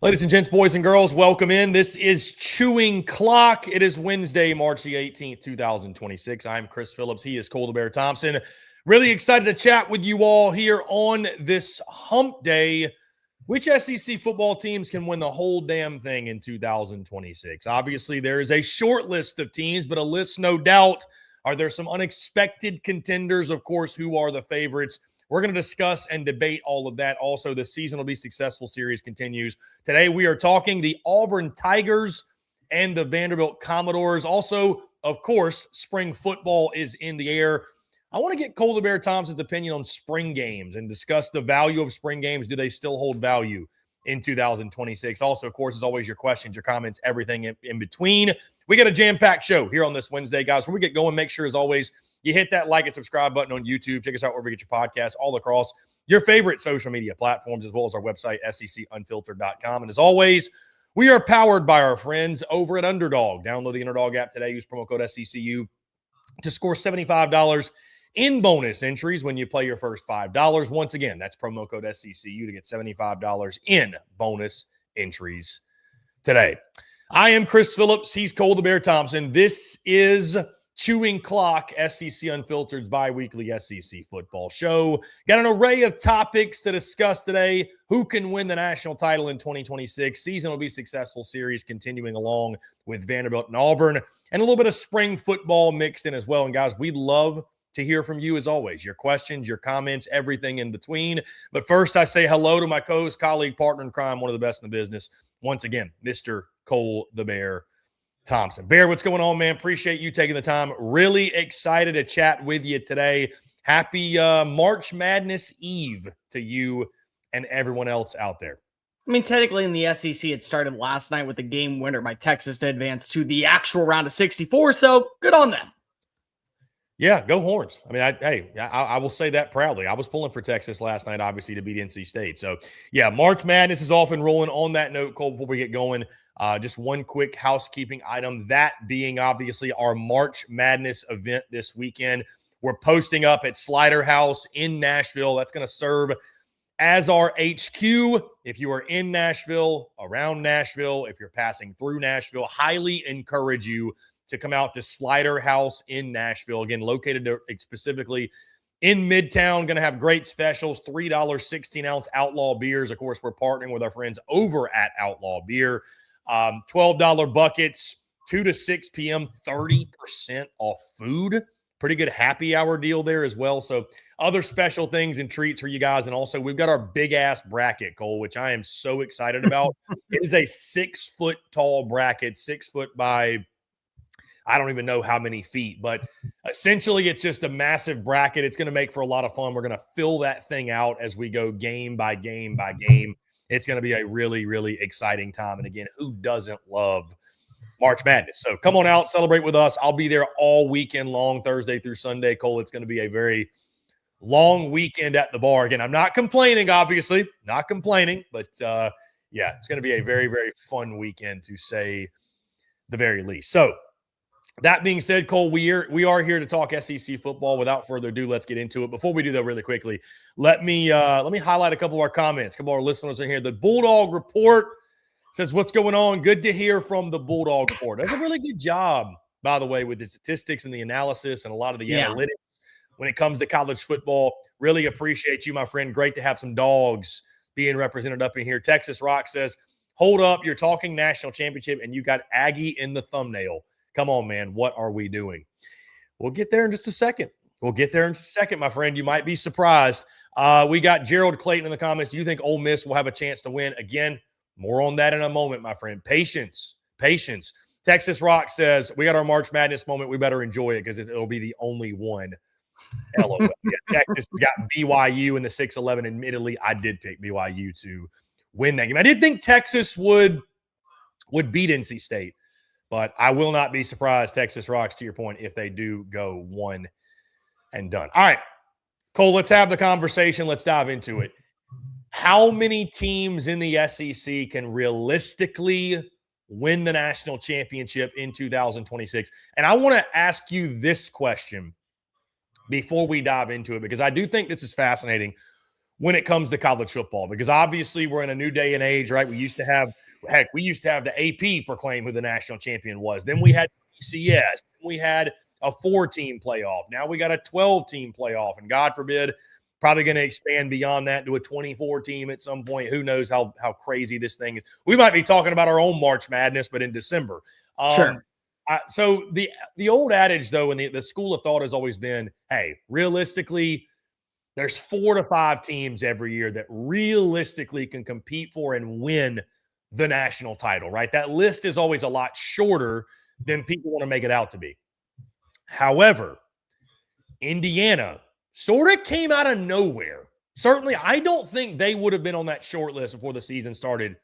Ladies and gents, boys and girls, welcome in. This is Chewing Clock. It is Wednesday, March the 18th, 2026. I'm Chris Phillips. He is Cole Thompson. Really excited to chat with you all here on this hump day. Which SEC football teams can win the whole damn thing in 2026? Obviously, there is a short list of teams, but a list no doubt. Are there some unexpected contenders? Of course, who are the favorites? We're going to discuss and debate all of that. Also, the Season Will Be Successful series continues. Today, we are talking the Auburn Tigers and the Vanderbilt Commodores. Also, of course, spring football is in the air. I want to get Cole Thompson's opinion on spring games and discuss the value of spring games. Do they still hold value in 2026? Also, of course, as always, your questions, your comments, everything in between. We got a jam-packed show here on this Wednesday, guys. Before we get going, make sure, as always, you hit that like and subscribe button on YouTube. Check us out wherever you get your podcasts, all across your favorite social media platforms, as well as our website, SECUnfiltered.com. And as always, we are powered by our friends over at Underdog. Download the Underdog app today. Use promo code SECU to score $75 in bonus entries when you play your first $5. Once again, that's promo code SECU to get $75 in bonus entries today. I am Chris Phillips. He's Cole Thompson. This is Chewing Clock, SEC Unfiltered's bi-weekly SEC football show. Got an array of topics to discuss today. Who can win the national title in 2026? Season Will Be Successful series continuing along with Vanderbilt and Auburn. And a little bit of spring football mixed in as well. And guys, we'd love to hear from you as always. Your questions, your comments, everything in between. But first, I say hello to my co-host, colleague, partner in crime, one of the best in the business. Once again, Mr. Cole the Bear Thompson. Bear, what's going on, man? Appreciate you taking the time. Really excited to chat with you today. Happy March Madness Eve to you and everyone else out there. I mean, technically in the SEC, it started last night with the game winner by Texas to advance to the actual round of 64, so good on them. Yeah, go Horns. I mean, I will say that proudly. I was pulling for Texas last night, obviously, to beat NC State. So, yeah, March Madness is off and rolling. On that note, Cole, before we get going, just one quick housekeeping item, that being obviously our March Madness event this weekend. We're posting up at Slider House in Nashville. That's going to serve as our HQ. If you are in Nashville, around Nashville, if you're passing through Nashville, highly encourage you to come out to Slider House in Nashville. Again, located specifically in Midtown. Going to have great specials, $3 16-ounce Outlaw beers. Of course, we're partnering with our friends over at Outlaw Beer. $12 buckets, 2 to 6 p.m., 30% off food. Pretty good happy hour deal there as well. So other special things and treats for you guys. And also, we've got our big-ass bracket, Cole, which I am so excited about. It is a 6-foot-tall bracket, 6 foot by I don't even know how many feet, but essentially it's just a massive bracket. It's going to make for a lot of fun. We're going to fill that thing out as we go game by game by game. It's going to be a really, really exciting time. And again, who doesn't love March Madness? So come on out, celebrate with us. I'll be there all weekend long, Thursday through Sunday. Cole, it's going to be a very long weekend at the bar. Again, I'm not complaining, obviously. Not complaining, but yeah, it's going to be a very, very fun weekend to say the very least. So, that being said, Cole, we are here to talk SEC football. Without further ado, let's get into it. Before we do that, really quickly, let me highlight a couple of our comments. A couple of our listeners are here. The Bulldog Report says, "What's going on? Good to hear from the Bulldog Report." Does a really good job, by the way, with the statistics and the analysis and a lot of the analytics when it comes to college football. Really appreciate you, my friend. Great to have some dogs being represented up in here. Texas Rock says, "Hold up, you're talking national championship and you got Aggie in the thumbnail. Come on, man. What are we doing?" We'll get there in just a second. My friend. You might be surprised. We got Gerald Clayton in the comments. Do you think Ole Miss will have a chance to win? Again, more on that in a moment, my friend. Patience. Texas Rock says, "We got our March Madness moment. We better enjoy it because it'll be the only one." LOL. Yeah, Texas has got BYU in the 6-11. Admittedly, I did pick BYU to win that game. I did think Texas would beat NC State. But I will not be surprised, Texas Rocks, to your point, if they do go one and done. All right, Cole, let's have the conversation. Let's dive into it. How many teams in the SEC can realistically win the national championship in 2026? And I want to ask you this question before we dive into it, because I do think this is fascinating. when it comes to college football, because obviously we're in a new day and age, right? We used to have the AP proclaim who the national champion was. Then we had BCS. We had a 4-team playoff. Now we got a 12-team playoff. And God forbid, probably going to expand beyond that to a 24-team at some point. Who knows how crazy this thing is. We might be talking about our own March Madness, but in December. Sure. So the old adage, though, and the school of thought has always been, hey, realistically, there's 4 to 5 teams every year that realistically can compete for and win the national title, right? That list is always a lot shorter than people want to make it out to be. However, Indiana sort of came out of nowhere. Certainly, I don't think they would have been on that short list before the season started.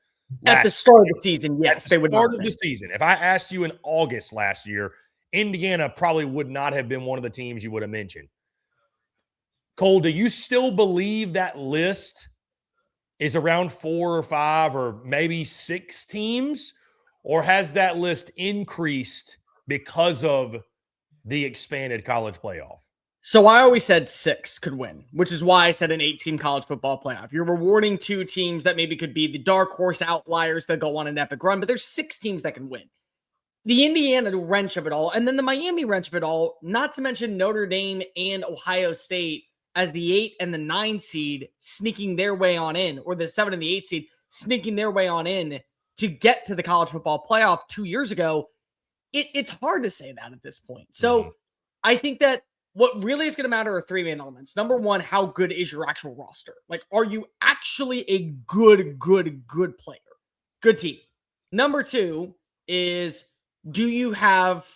At the start of the season, yes, they would not. Start of the season. If I asked you in August last year, Indiana probably would not have been one of the teams you would have mentioned. Cole, do you still believe that list is around 4 or 5 or maybe 6 teams? Or has that list increased because of the expanded college playoff? So I always said 6 could win, which is why I said an 8-team college football playoff. You're rewarding 2 teams that maybe could be the dark horse outliers that go on an epic run, but there's 6 teams that can win. The Indiana wrench of it all, and then the Miami wrench of it all, not to mention Notre Dame and Ohio State as the 8 and the 9 seed sneaking their way on in, or the 7 and the 8 seed sneaking their way on in to get to the college football playoff 2 years ago. It's hard to say that at this point. So I think that what really is going to matter are 3 main elements. Number one, how good is your actual roster? Like, are you actually a good player? Good team. Number 2 is, do you have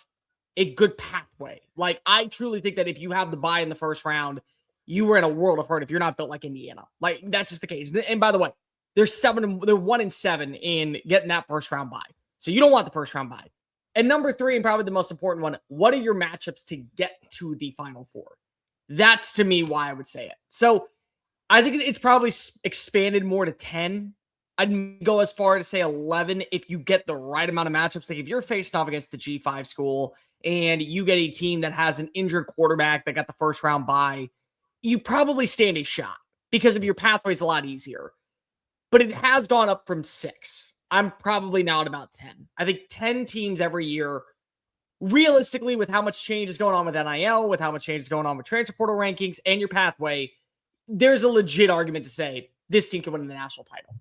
a good pathway? Like, I truly think that if you have the bye in the first round, you were in a world of hurt if you're not built like Indiana. Like, that's just the case. And by the way, they're 1-7 in getting that first round bye. So you don't want the first round bye. And number 3, and probably the most important one, what are your matchups to get to the Final Four? That's, to me, why I would say it. So I think it's probably expanded more to 10. I'd go as far to say 11 if you get the right amount of matchups. Like, if you're facing off against the G5 school and you get a team that has an injured quarterback that got the first round bye, you probably stand a shot because of your pathway is a lot easier. But it has gone up from 6. I'm probably now at about 10. I think 10 teams every year, realistically, with how much change is going on with NIL, with how much change is going on with transfer portal rankings and your pathway, there's a legit argument to say this team can win the national title.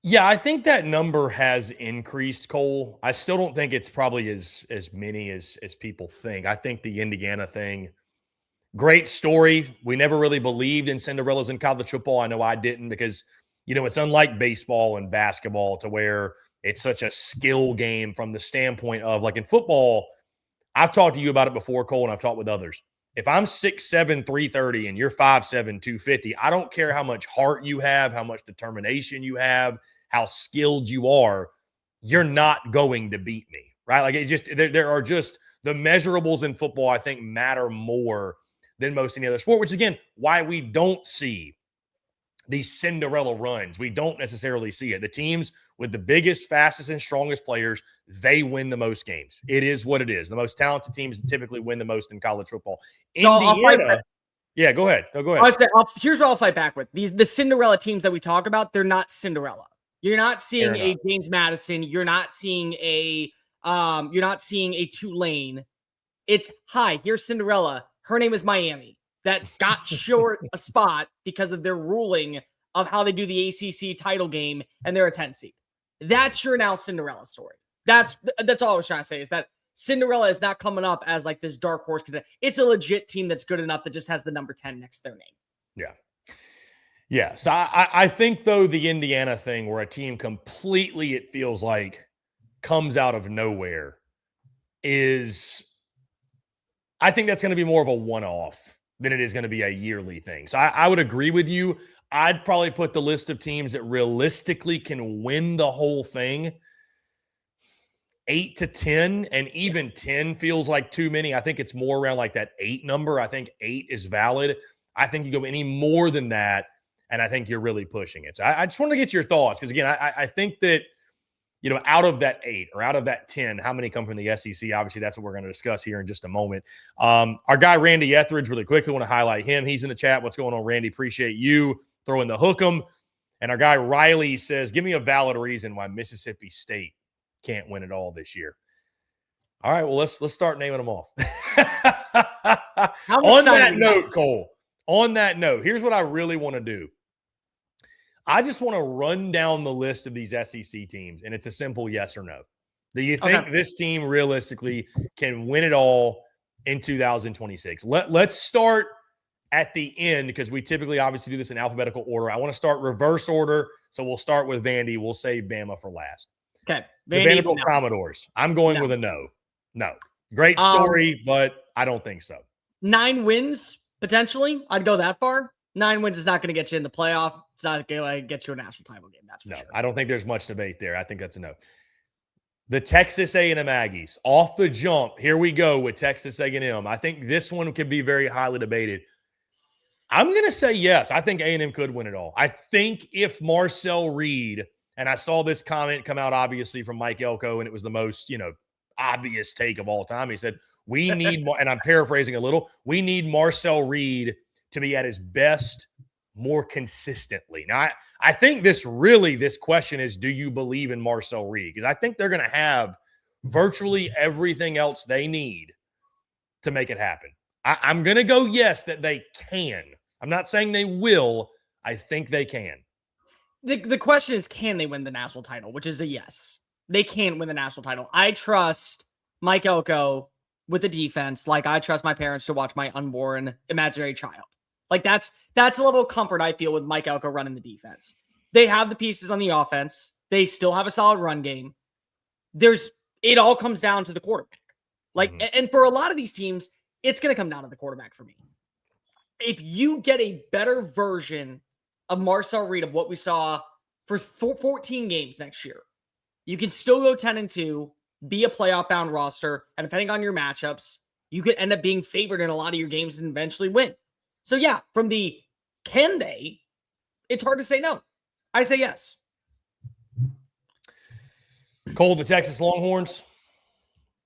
Yeah, I think that number has increased, Cole. I still don't think it's probably as many as people think. I think the Indiana thing, great story. We never really believed in Cinderellas in college football. I know I didn't because, it's unlike baseball and basketball to where it's such a skill game from the standpoint of, like, in football, I've talked to you about it before, Cole, and I've talked with others. If I'm 6'7", 330, and you're 5'7", 250, I don't care how much heart you have, how much determination you have, how skilled you are, you're not going to beat me, right? Like, it just, there are just the measurables in football, I think, matter more than most any other sport, which, again, why we don't see these Cinderella runs. We don't necessarily see it. The teams with the biggest, fastest, and strongest players, they win the most games. It is what it is. The most talented teams typically win the most in college football. So Indiana, yeah, go ahead. No, go ahead. Here's what I'll fight back with. The Cinderella teams that we talk about, they're not Cinderella. You're not seeing a James Madison. You're not seeing a Tulane. It's, hi, here's Cinderella. Her name is Miami. That got short a spot because of their ruling of how they do the ACC title game, and they're a 10 seed. That's your now Cinderella story. That's all I was trying to say, is that Cinderella is not coming up as like this dark horse. It's a legit team that's good enough that just has the number 10 next to their name. Yeah. Yeah. So I think, though, the Indiana thing where a team completely, it feels like, comes out of nowhere is, I think that's going to be more of a one-off than it is going to be a yearly thing. So I would agree with you. I'd probably put the list of teams that realistically can win the whole thing 8 to 10, and even 10 feels like too many. I think it's more around like that 8 number. I think 8 is valid. I think you go any more than that, and I think you're really pushing it. So I just want to get your thoughts because, again, I think that out of that 8 or out of that 10, how many come from the SEC? Obviously, that's what we're going to discuss here in just a moment. Our guy, Randy Etheridge, really quickly want to highlight him. He's in the chat. What's going on, Randy? Appreciate you throwing the hook 'em. And our guy, Riley, says, give me a valid reason why Mississippi State can't win it all this year. All right, well, let's start naming them off. On that note, Cole, on that note, here's what I really want to do. I just want to run down the list of these SEC teams, and it's a simple yes or no. Do you think this team realistically can win it all in 2026? Let's start at the end because we typically obviously do this in alphabetical order. I want to start reverse order, so we'll start with Vandy. We'll save Bama for last. Okay. The Vanderbilt Commodores. I'm going with a no. No. Great story, but I don't think so. 9 wins, potentially. I'd go that far. 9 wins is not going to get you in the playoff. It's not going to get you a national title game. That's for sure. I don't think there's much debate there. I think that's a no. The Texas A&M Aggies. Off the jump, here we go with Texas A&M. I think this one could be very highly debated. I'm going to say yes. I think A&M could win it all. I think if Marcel Reed, and I saw this comment come out obviously from Mike Elko, and it was the most, obvious take of all time. He said, we need more, and I'm paraphrasing a little, we need Marcel Reed to be at his best more consistently. Now, I think this question is, do you believe in Marcel Reed? Because I think they're going to have virtually everything else they need to make it happen. I'm going to go yes that they can. I'm not saying they will. I think they can. The question is, can they win the national title? Which is a yes. They can win the national title. I trust Mike Elko with the defense like I trust my parents to watch my unborn imaginary child. Like that's a level of comfort I feel with Mike Elko running the defense. They have the pieces on the offense. They still have a solid run game. It all comes down to the quarterback. And for a lot of these teams, it's going to come down to the quarterback for me. If you get a better version of Marcel Reed of what we saw for 14 games next year, you can still go 10-2, be a playoff-bound roster, and depending on your matchups, you could end up being favored in a lot of your games and eventually win. So yeah, from the can they, it's hard to say no. I say yes. Cole, the Texas Longhorns,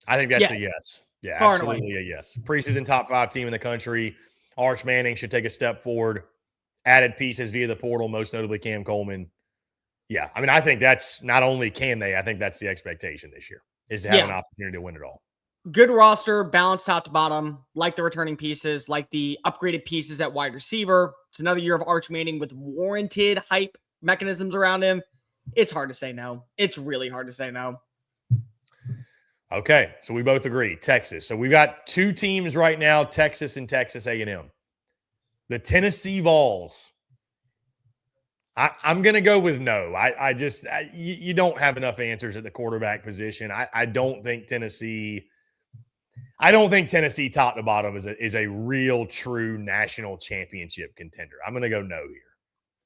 I think that's a yes. Yeah, absolutely a yes. Preseason top 5 team in the country. Arch Manning should take a step forward. Added pieces via the portal, most notably Cam Coleman. Yeah, I mean, I think that's not only can they, I think that's the expectation this year, is to have an opportunity to win it all. Good roster, balanced top to bottom, like the returning pieces, like the upgraded pieces at wide receiver. It's another year of Arch Manning with warranted hype mechanisms around him. It's hard to say no. It's really hard to say no. Okay, so we both agree, Texas. So we've got 2 teams right now, Texas and Texas A&M. The Tennessee Vols. I'm going to go with no. You don't have enough answers at the quarterback position. I don't think Tennessee top to bottom is a real true national championship contender. I'm going to go no here.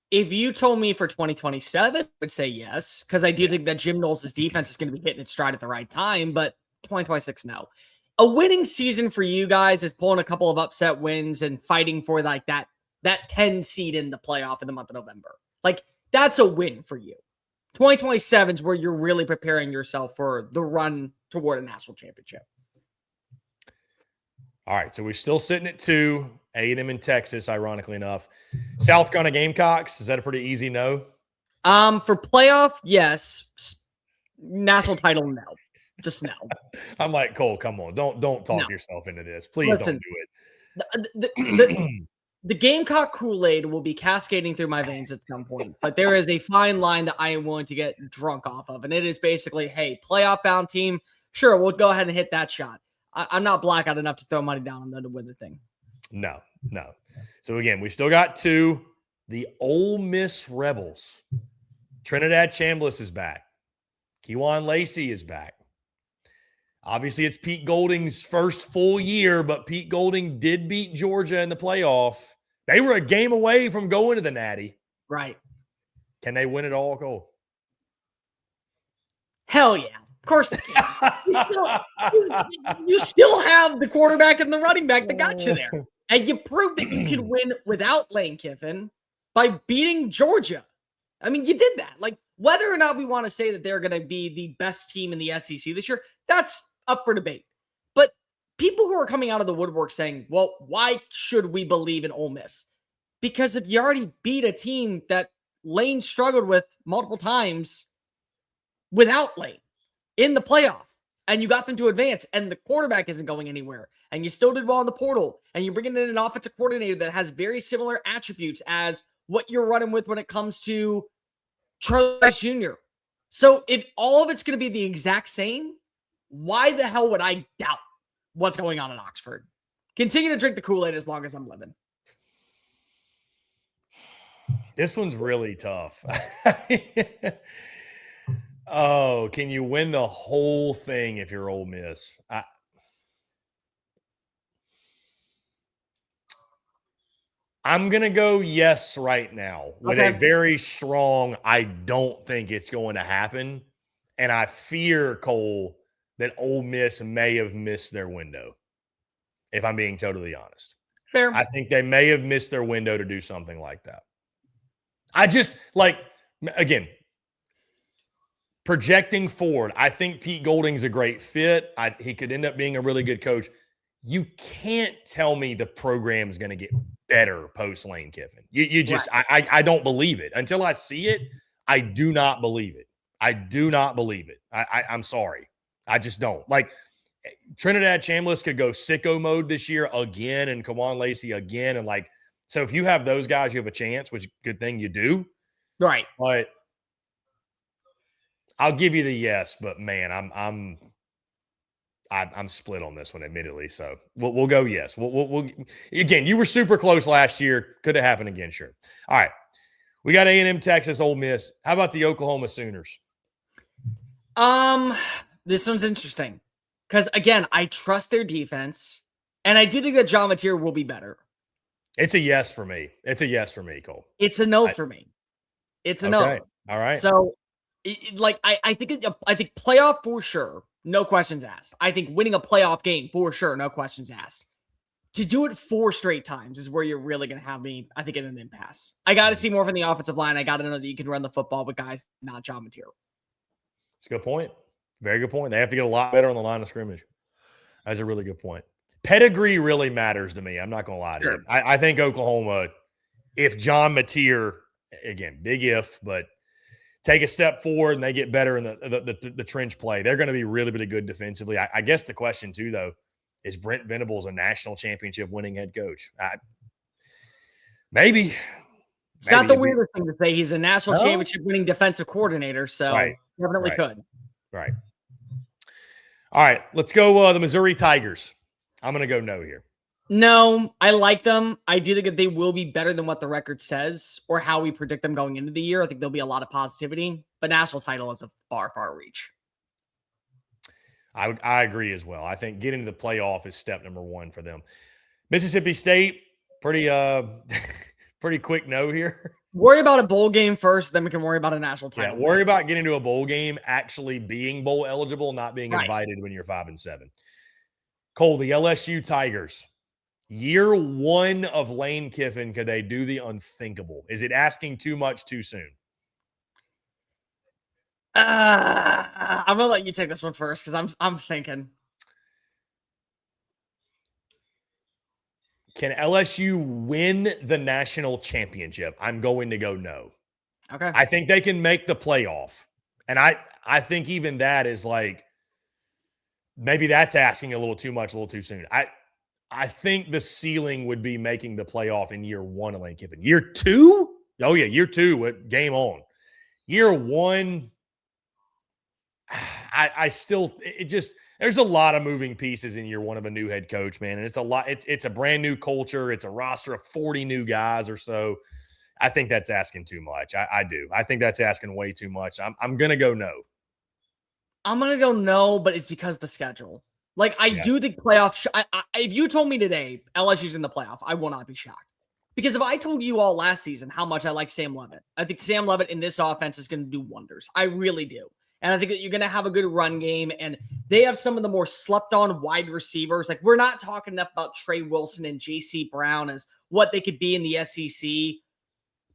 If you told me for 2027, I would say yes, because I do think that Jim Knowles' defense is going to be hitting its stride at the right time, but 2026, no. A winning season for you guys is pulling a couple of upset wins and fighting for like that 10 seed in the playoff in the month of November. Like, that's a win for you. 2027 is where you're really preparing yourself for the run toward a national championship. All right, so we're still sitting at 2, A&M in Texas, ironically enough. South Carolina Gamecocks, is that a pretty easy no? For playoff, yes. National title, no. Just no. I'm like, Cole, come on. Don't talk yourself into this. Please don't do it. The Gamecock Kool-Aid will be cascading through my veins at some point, but there is a fine line that I am willing to get drunk off of, and it is basically, hey, playoff-bound team, sure, we'll go ahead and hit that shot. I'm not blackout enough to throw money down on them to win the thing. No. So, again, we still got 2. The Ole Miss Rebels. Trinidad Chambliss is back. Kejuan Lacey is back. Obviously, it's Pete Golding's first full year, but Pete Golding did beat Georgia in the playoff. They were a game away from going to the Natty. Right. Can they win it all, Cole? Hell yeah. Of course they can. You still have the quarterback and the running back that got you there. And you proved that you can win without Lane Kiffin by beating Georgia. I mean, you did that. Like, Whether or not we want to say that they're going to be the best team in the SEC this year, that's up for debate. But people who are coming out of the woodwork saying, well, why should we believe in Ole Miss? Because if you already beat a team that Lane struggled with multiple times without Lane in the playoff, and you got them to advance, and the quarterback isn't going anywhere, and you still did well in the portal, and you're bringing in an offensive coordinator that has very similar attributes as what you're running with when it comes to Charlie Rice Jr. So if all of it's going to be the exact same, why the hell would I doubt what's going on in Oxford? Continue to drink the Kool-Aid as long as I'm living. This one's really tough. Oh, can you win the whole thing if you're Ole Miss? I'm going to go yes right now with a very strong, I don't think it's going to happen. And I fear, Cole, that Ole Miss may have missed their window, if I'm being totally honest. Fair. I think they may have missed their window to do something like that. I just, again, projecting forward, I think Pete Golding's a great fit. He could end up being a really good coach. You can't tell me the program's going to get better post Lane Kiffin. You just, right. I don't believe it. Until I see it, I do not believe it. I do not believe it. I'm sorry. I just don't. Trinidad Chambliss could go sicko mode this year again, and Kawan Lacey again. And so if you have those guys, you have a chance, which good thing you do. Right. But I'll give you the yes, but man, I'm split on this one, admittedly. So we'll go yes. We'll again. You were super close last year. Could have happened again, sure. All right, we got A&M, Texas, Ole Miss. How about the Oklahoma Sooners? This one's interesting because again, I trust their defense, and I do think that John Mateer will be better. It's a yes for me. It's a yes for me, Cole. It's a no for me. It's a no. All right. So, I think playoff for sure. No questions asked. I think winning a playoff game for sure. No questions asked. To do it 4 straight times is where you're really going to have me, I think, in an impasse. I got to see more from the offensive line. I got to know that you can run the football with guys, not John Mateer. It's a good point. Very good point. They have to get a lot better on the line of scrimmage. That's a really good point. Pedigree really matters to me. I'm not going to lie to you. I think Oklahoma, if John Mateer, again, big if, but take a step forward and they get better in the trench play, they're going to be really, really good defensively. I guess the question, too, though, is Brent Venables a national championship winning head coach? Maybe. It's not the weirdest thing to say. He's a national championship winning defensive coordinator, so definitely could. Right. All right, let's go the Missouri Tigers. I'm going to go no here. No, I like them. I do think that they will be better than what the record says or how we predict them going into the year. I think there'll be a lot of positivity, but national title is a far, far reach. I agree as well. I think getting to the playoff is step number 1 for them. Mississippi State, pretty quick no here. Worry about a bowl game first, then we can worry about a national title. Yeah, worry about getting to a bowl game, actually being bowl eligible, not being invited when you're 5-7. Cole, the LSU Tigers. Year 1 of Lane Kiffin, could they do the unthinkable? Is it asking too much too soon? I'm gonna let you take this one first because I'm thinking. Can LSU win the national championship? I'm going to go no. Okay. I think they can make the playoff. And I think even that is maybe that's asking a little too much, a little too soon. I think the ceiling would be making the playoff in year 1 of Lane Kiffin. Year 2? Oh, yeah, year 2, game on. Year 1, I still – there's a lot of moving pieces in year 1 of a new head coach, man, and it's a lot. It's a brand new culture. It's a roster of 40 new guys or so. I think that's asking too much. I do. I think that's asking way too much. I'm going to go no. I'm going to go no, but it's because of the schedule. I do think playoff if you told me today LSU's in the playoff, I will not be shocked. Because if I told you all last season how much I like Sam Leavitt, I think Sam Leavitt in this offense is going to do wonders. I really do. And I think that you're going to have a good run game, and they have some of the more slept-on wide receivers. We're not talking enough about Trey Wilson and J.C. Brown as what they could be in the SEC.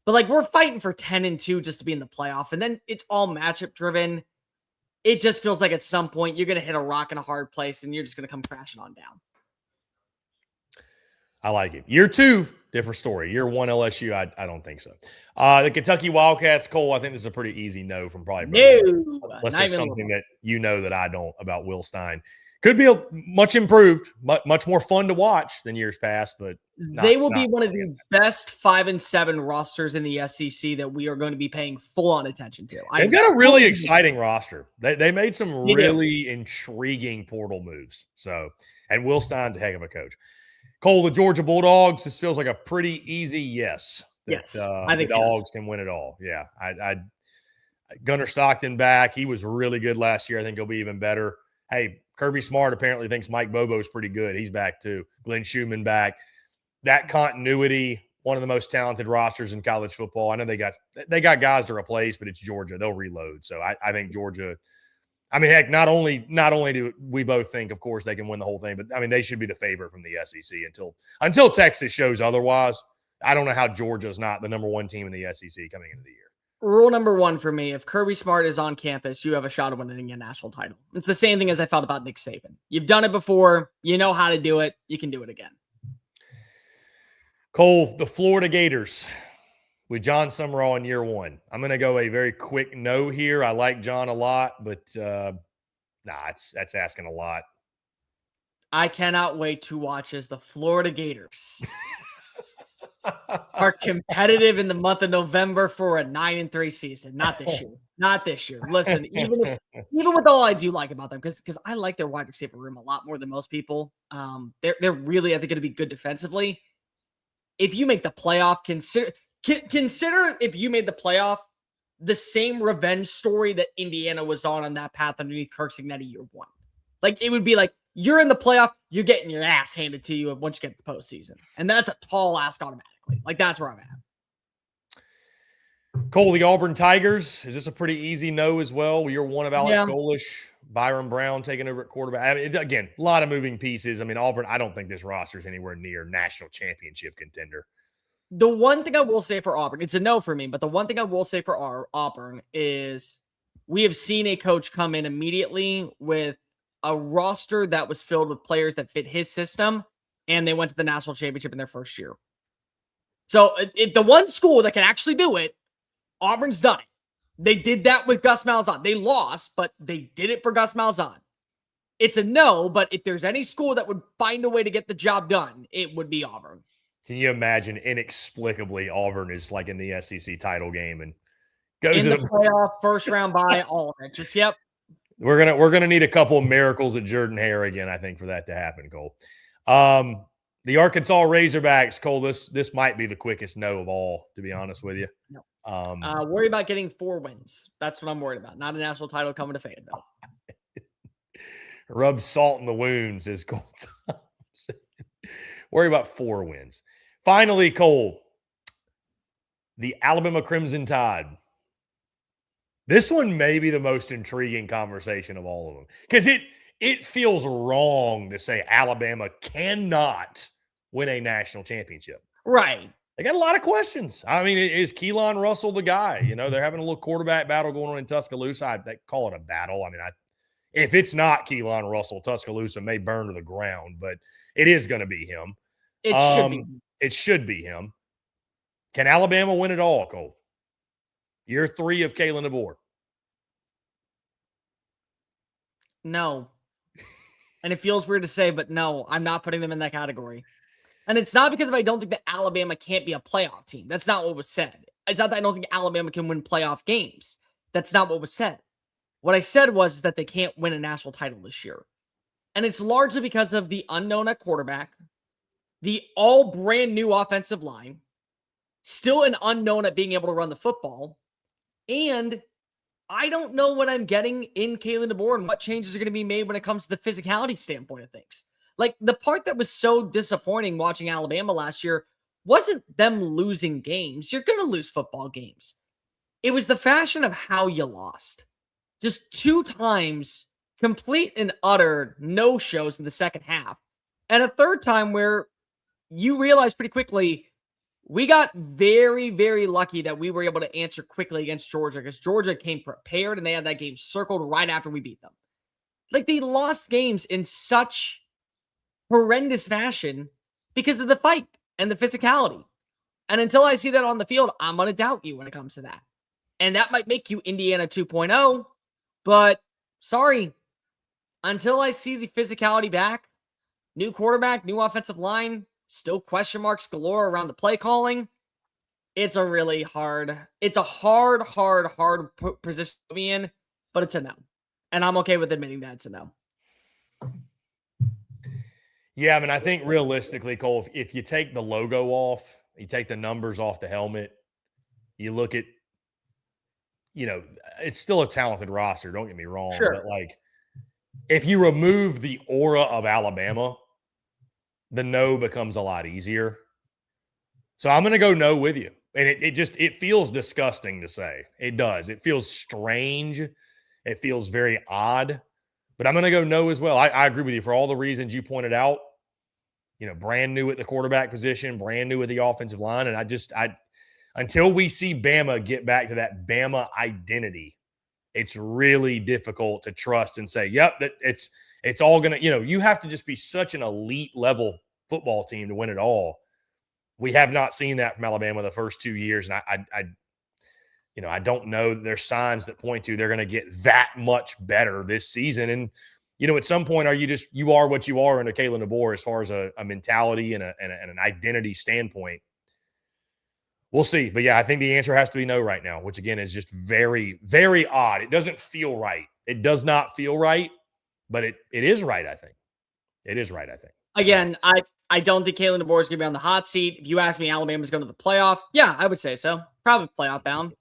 But like we're fighting for 10-2 just to be in the playoff. And then it's all matchup driven. It just feels like at some point you're going to hit a rock in a hard place and you're just going to come crashing on down. I like it. Year 2, different story. Year 1, LSU, I don't think so. The Kentucky Wildcats, Cole, I think this is a pretty easy no from probably both. Unless there's something that you know that I don't about Will Stein. Could be much improved, much more fun to watch than years past, but they will be one of the best 5-7 rosters in the SEC that we are going to be paying full on attention to. They've got a really exciting roster. They made some really intriguing portal moves. So, and Will Stein's a heck of a coach. Cole, the Georgia Bulldogs, this feels like a pretty easy yes. Yes, I think the Dogs can win it all. Yeah, Gunnar Stockton back. He was really good last year. I think he'll be even better. Hey, Kirby Smart apparently thinks Mike Bobo's pretty good. He's back too. Glenn Schumann back. That continuity, one of the most talented rosters in college football. I know they got guys to replace, but it's Georgia. They'll reload. So I think Georgia. I mean, heck, not only do we both think, of course, they can win the whole thing, but I mean, they should be the favorite from the SEC until Texas shows otherwise. I don't know how Georgia's not the number 1 team in the SEC coming into the year. Rule number 1 for me, if Kirby Smart is on campus, you have a shot at winning a national title. It's the same thing as I felt about Nick Saban. You've done it before. You know how to do it. You can do it again. Cole, the Florida Gators with John Summerall in year 1. I'm going to go a very quick no here. I like John a lot, but that's asking a lot. I cannot wait to watch as the Florida Gators are competitive in the month of November for a 9-3 season. Not this year. Not this year. Listen, even with all I do like about them, because I like their wide receiver room a lot more than most people. They're really, I think, going to be good defensively. If you make the playoff, consider if you made the playoff, the same revenge story that Indiana was on that path underneath Kirk Cignetti year 1. Like it would be like you're in the playoff, you're getting your ass handed to you once you get to the postseason, and that's a tall ask automatically. Like that's where I'm at. Cole, the Auburn Tigers, is this a pretty easy no as well? Year 1 of Alex Golish, Byron Brown taking over at quarterback. I mean, again, a lot of moving pieces. I mean, Auburn, I don't think this roster is anywhere near national championship contender. The one thing I will say for Auburn, it's a no for me, but the one thing I will say for Auburn is we have seen a coach come in immediately with a roster that was filled with players that fit his system, and they went to the national championship in their first year. So if the one school that can actually do it, Auburn's done it. They did that with Gus Malzahn. They lost, but they did it for Gus Malzahn. It's a no, but if there's any school that would find a way to get the job done, it would be Auburn. Can you imagine inexplicably Auburn is like in the SEC title game and goes in the playoff, first round bye, all of it. Just yep. We're gonna need a couple of miracles at Jordan Hare again, I think, for that to happen, Cole. The Arkansas Razorbacks, Cole, this might be the quickest no of all, to be honest with you. No. Worry about getting 4 wins. That's what I'm worried about. Not a national title coming to Fayetteville. Rub salt in the wounds, as Cole Thompson. Worry about 4 wins. Finally, Cole, the Alabama Crimson Tide. This one may be the most intriguing conversation of all of them because it feels wrong to say Alabama cannot win a national championship. Right. They got a lot of questions. I mean, is Keelan Russell the guy? You know, they're having a little quarterback battle going on in Tuscaloosa. They call it a battle. I mean, if it's not Keelan Russell, Tuscaloosa may burn to the ground, but it is going to be him. It should be him. Can Alabama win it all, Cole? Year 3 of Kalen DeBoer. No. And it feels weird to say, but no, I'm not putting them in that category. And it's not because I don't think that Alabama can't be a playoff team. That's not what was said. It's not that I don't think Alabama can win playoff games. That's not what was said. What I said was that they can't win a national title this year. And it's largely because of the unknown at quarterback, the all brand new offensive line, still an unknown at being able to run the football, and I don't know what I'm getting in Kalen DeBoer and what changes are going to be made when it comes to the physicality standpoint of things. Like, the part that was so disappointing watching Alabama last year wasn't them losing games. You're going to lose football games. It was the fashion of how you lost. Just 2 times, complete and utter no-shows in the second half. And a third time where you realize pretty quickly We got very, very lucky that we were able to answer quickly against Georgia because Georgia came prepared and they had that game circled right after we beat them. Like, they lost games in such horrendous fashion because of the fight and the physicality. And until I see that on the field, I'm going to doubt you when it comes to that. And that might make you Indiana 2.0, but sorry, until I see the physicality back, new quarterback, new offensive line, still question marks galore around the play calling. It's a really hard position to be in, but it's a no. And I'm okay with admitting that it's a no. Yeah, I mean, I think realistically, Cole, if you take the logo off, you take the numbers off the helmet, you look at, it's still a talented roster, don't get me wrong. Sure. But, like, if you remove the aura of Alabama, the no becomes a lot easier. So I'm going to go no with you. And it feels disgusting to say. It does. It feels strange. It feels very odd. But I'm going to go no as well. I agree with you for all the reasons you pointed out. Brand new at the quarterback position, brand new at the offensive line. And until we see Bama get back to that Bama identity, it's really difficult to trust and say, yep, that it's all going to, you have to just be such an elite level football team to win it all. We have not seen that from Alabama the first 2 years. And I don't know that there's signs that point to they're going to get that much better this season. And, at some point, you are what you are under Kalen DeBoer as far as a mentality and an identity standpoint. We'll see. But, yeah, I think the answer has to be no right now, which, again, is just very, very odd. It doesn't feel right. It does not feel right, but it is right, I think. It is right, I think. Again, I don't think Kalen DeBoer is going to be on the hot seat. If you ask me, Alabama's going to the playoff. Yeah, I would say so. Probably playoff bound.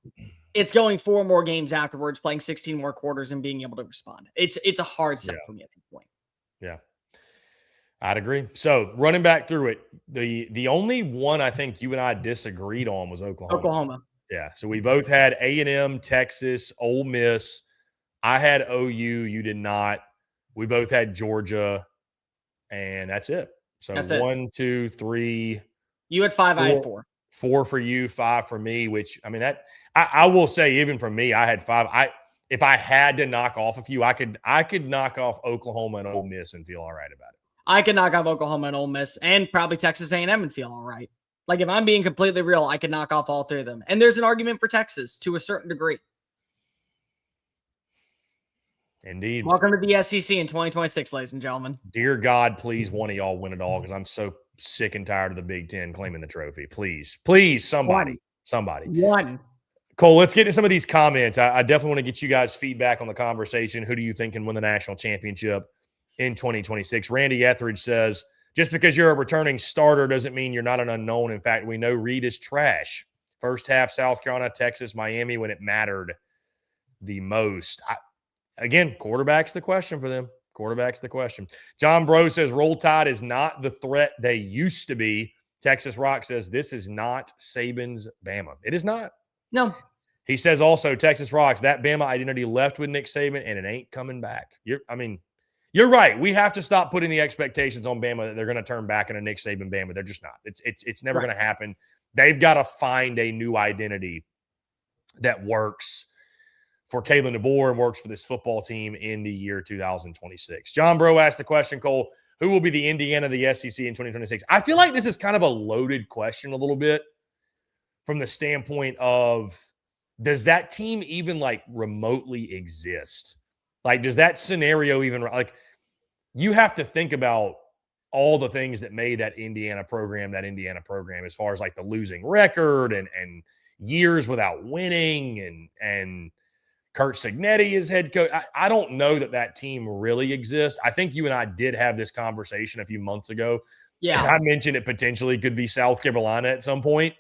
It's going 4 more games afterwards, playing 16 more quarters and being able to respond. It's a hard step for me at this point. Yeah, I'd agree. So running back through it, the only one I think you and I disagreed on was Oklahoma. Yeah, so we both had A&M, Texas, Ole Miss. I had OU. You did not. We both had Georgia, and that's it. So that's 1, 2, 3. You had 5. I had 4. 4 for you, 5 for me. Which I will say, even for me, I had 5. If I had to knock off a few, I could knock off Oklahoma and Ole Miss and feel all right about it. I could knock off Oklahoma and Ole Miss and probably Texas A&M and feel all right. Like, if I'm being completely real, I could knock off all 3 of them. And there's an argument for Texas to a certain degree. Indeed. Welcome to the SEC in 2026, ladies and gentlemen. Dear God, please one of y'all win it all, because I'm so sick and tired of the Big Ten claiming the trophy. Please, somebody. One. Cole, let's get into some of these comments. I definitely want to get you guys' feedback on the conversation. Who do you think can win the national championship in 2026? Randy Etheridge says, just because you're a returning starter doesn't mean you're not an unknown. In fact, we know Reed is trash. First half, South Carolina, Texas, Miami, when it mattered the most. Again, quarterback's the question for them. Quarterback's the question. John Bro says, Roll Tide is not the threat they used to be. Texas Rock says, this is not Saban's Bama. It is not. No. He says also, Texas Rocks, that Bama identity left with Nick Saban, and it ain't coming back. You're right. We have to stop putting the expectations on Bama that they're going to turn back into Nick Saban Bama. They're just not. It's never going to happen. They've got to find a new identity that works for Kalen DeBoer and works for this football team in the year 2026. John Bro asked the question, Cole, who will be the Indiana of the SEC in 2026? I feel like this is kind of a loaded question a little bit from the standpoint of, does that team even remotely exist? Does that scenario even, you have to think about all the things that made that Indiana program as far as the losing record and years without winning and Kurt Signetti is head coach. I don't know that team really exists. I think you and I did have this conversation a few months ago. Yeah. And I mentioned it potentially could be South Carolina at some point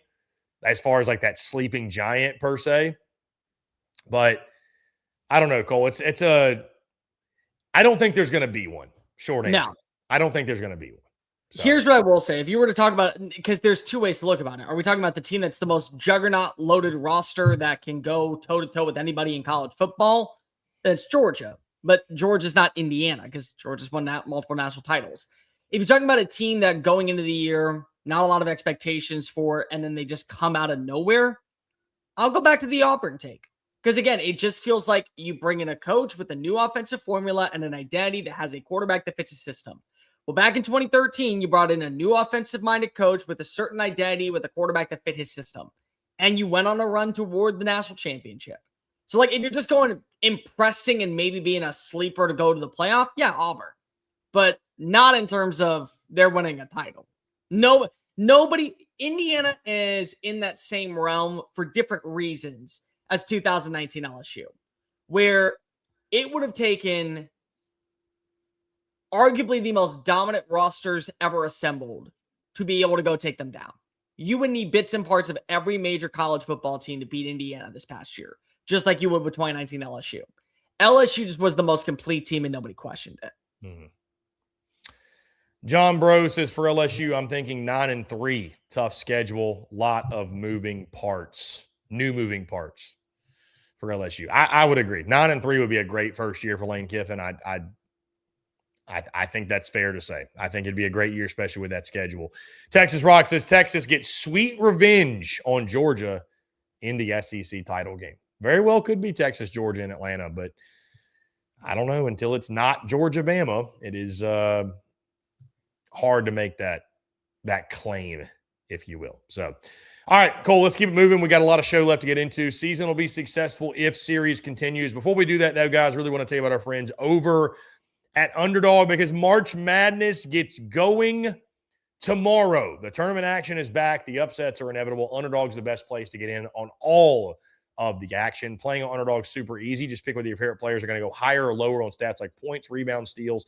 as far as that sleeping giant per se. But I don't know, Cole. I don't think there's going to be one. Short answer. No. I don't think there's going to be one. So. Here's what I will say. If you were to talk about, because there's 2 ways to look about it. Are we talking about the team that's the most juggernaut loaded roster that can go toe to toe with anybody in college football? Then it's Georgia. But Georgia's not Indiana, because Georgia's won multiple national titles. If you're talking about a team that going into the year not a lot of expectations for, and then they just come out of nowhere, I'll go back to the Auburn take. Because again, it just feels like you bring in a coach with a new offensive formula and an identity that has a quarterback that fits a system. Well, back in 2013, you brought in a new offensive-minded coach with a certain identity with a quarterback that fit his system. And you went on a run toward the national championship. So, like, if you're just going impressing and maybe being a sleeper to go to the playoff, yeah, Auburn. But not in terms of they're winning a title. No, nobody, Indiana is in that same realm for different reasons as 2019 LSU, where it would have taken arguably the most dominant rosters ever assembled to be able to go take them down. You would need bits and parts of every major college football team to beat Indiana this past year, just like you would with 2019 LSU. LSU just was the most complete team and nobody questioned it. Mm-hmm. John Bro says for LSU, I'm thinking 9-3, tough schedule, lot of moving parts, new moving parts for LSU. I would agree. 9-3 would be a great first year for Lane Kiffin. I think that's fair to say. I think it'd be a great year, especially with that schedule. Texas Rock says Texas gets sweet revenge on Georgia in the SEC title game. Very well could be Texas, Georgia, and Atlanta, but I don't know. Until it's not Georgia, Bama, it is hard to make that claim, if you will. So, all right, Cole, let's keep it moving. We got a lot of show left to get into. Season will be successful if series continues. Before we do that, though, guys, really want to tell you about our friends over at Underdog, because March Madness gets going tomorrow. The tournament action is back. The upsets are inevitable. Underdog's the best place to get in on all of the action. Playing on Underdog super easy. Just pick whether your favorite players are going to go higher or lower on stats like points, rebounds, steals,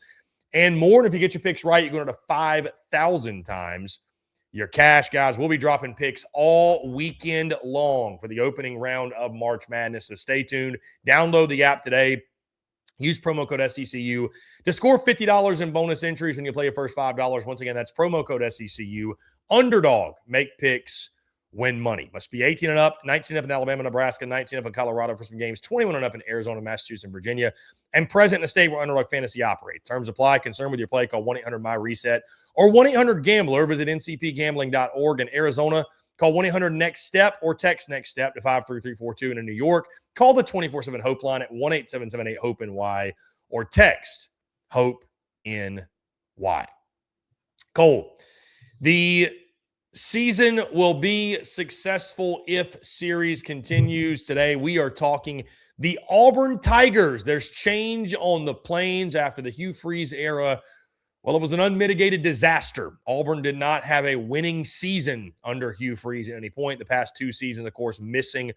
and more. And if you get your picks right, you're going to 5,000 times your cash. Guys, we'll be dropping picks all weekend long for the opening round of March Madness. So stay tuned. Download the app today. Use promo code SECU to score $50 in bonus entries when you play your first $5. Once again, that's promo code SECU. Underdog. Make picks, win money. Must be 18 and up, 19 up in Alabama, Nebraska, 19 up in Colorado for some games, 21 and up in Arizona, Massachusetts, and Virginia, and present in the state where Underdog Fantasy operates. Terms apply. Concern with your play, call 1-800-MY-RESET or 1-800-GAMBLER. Visit ncpgambling.org. In Arizona, call 1-800-NEXT-STEP or text NEXT STEP to 53342. And in New York, call the 24/7 Hope line at 1-877-8-HOPE-NY or text HOPE-NY. Cole, the season will be successful if series continues. Today, we are talking the Auburn Tigers. There's change on the Plains after the Hugh Freeze era. Well, it was an unmitigated disaster. Auburn did not have a winning season under Hugh Freeze at any point. The past two seasons, of course, missing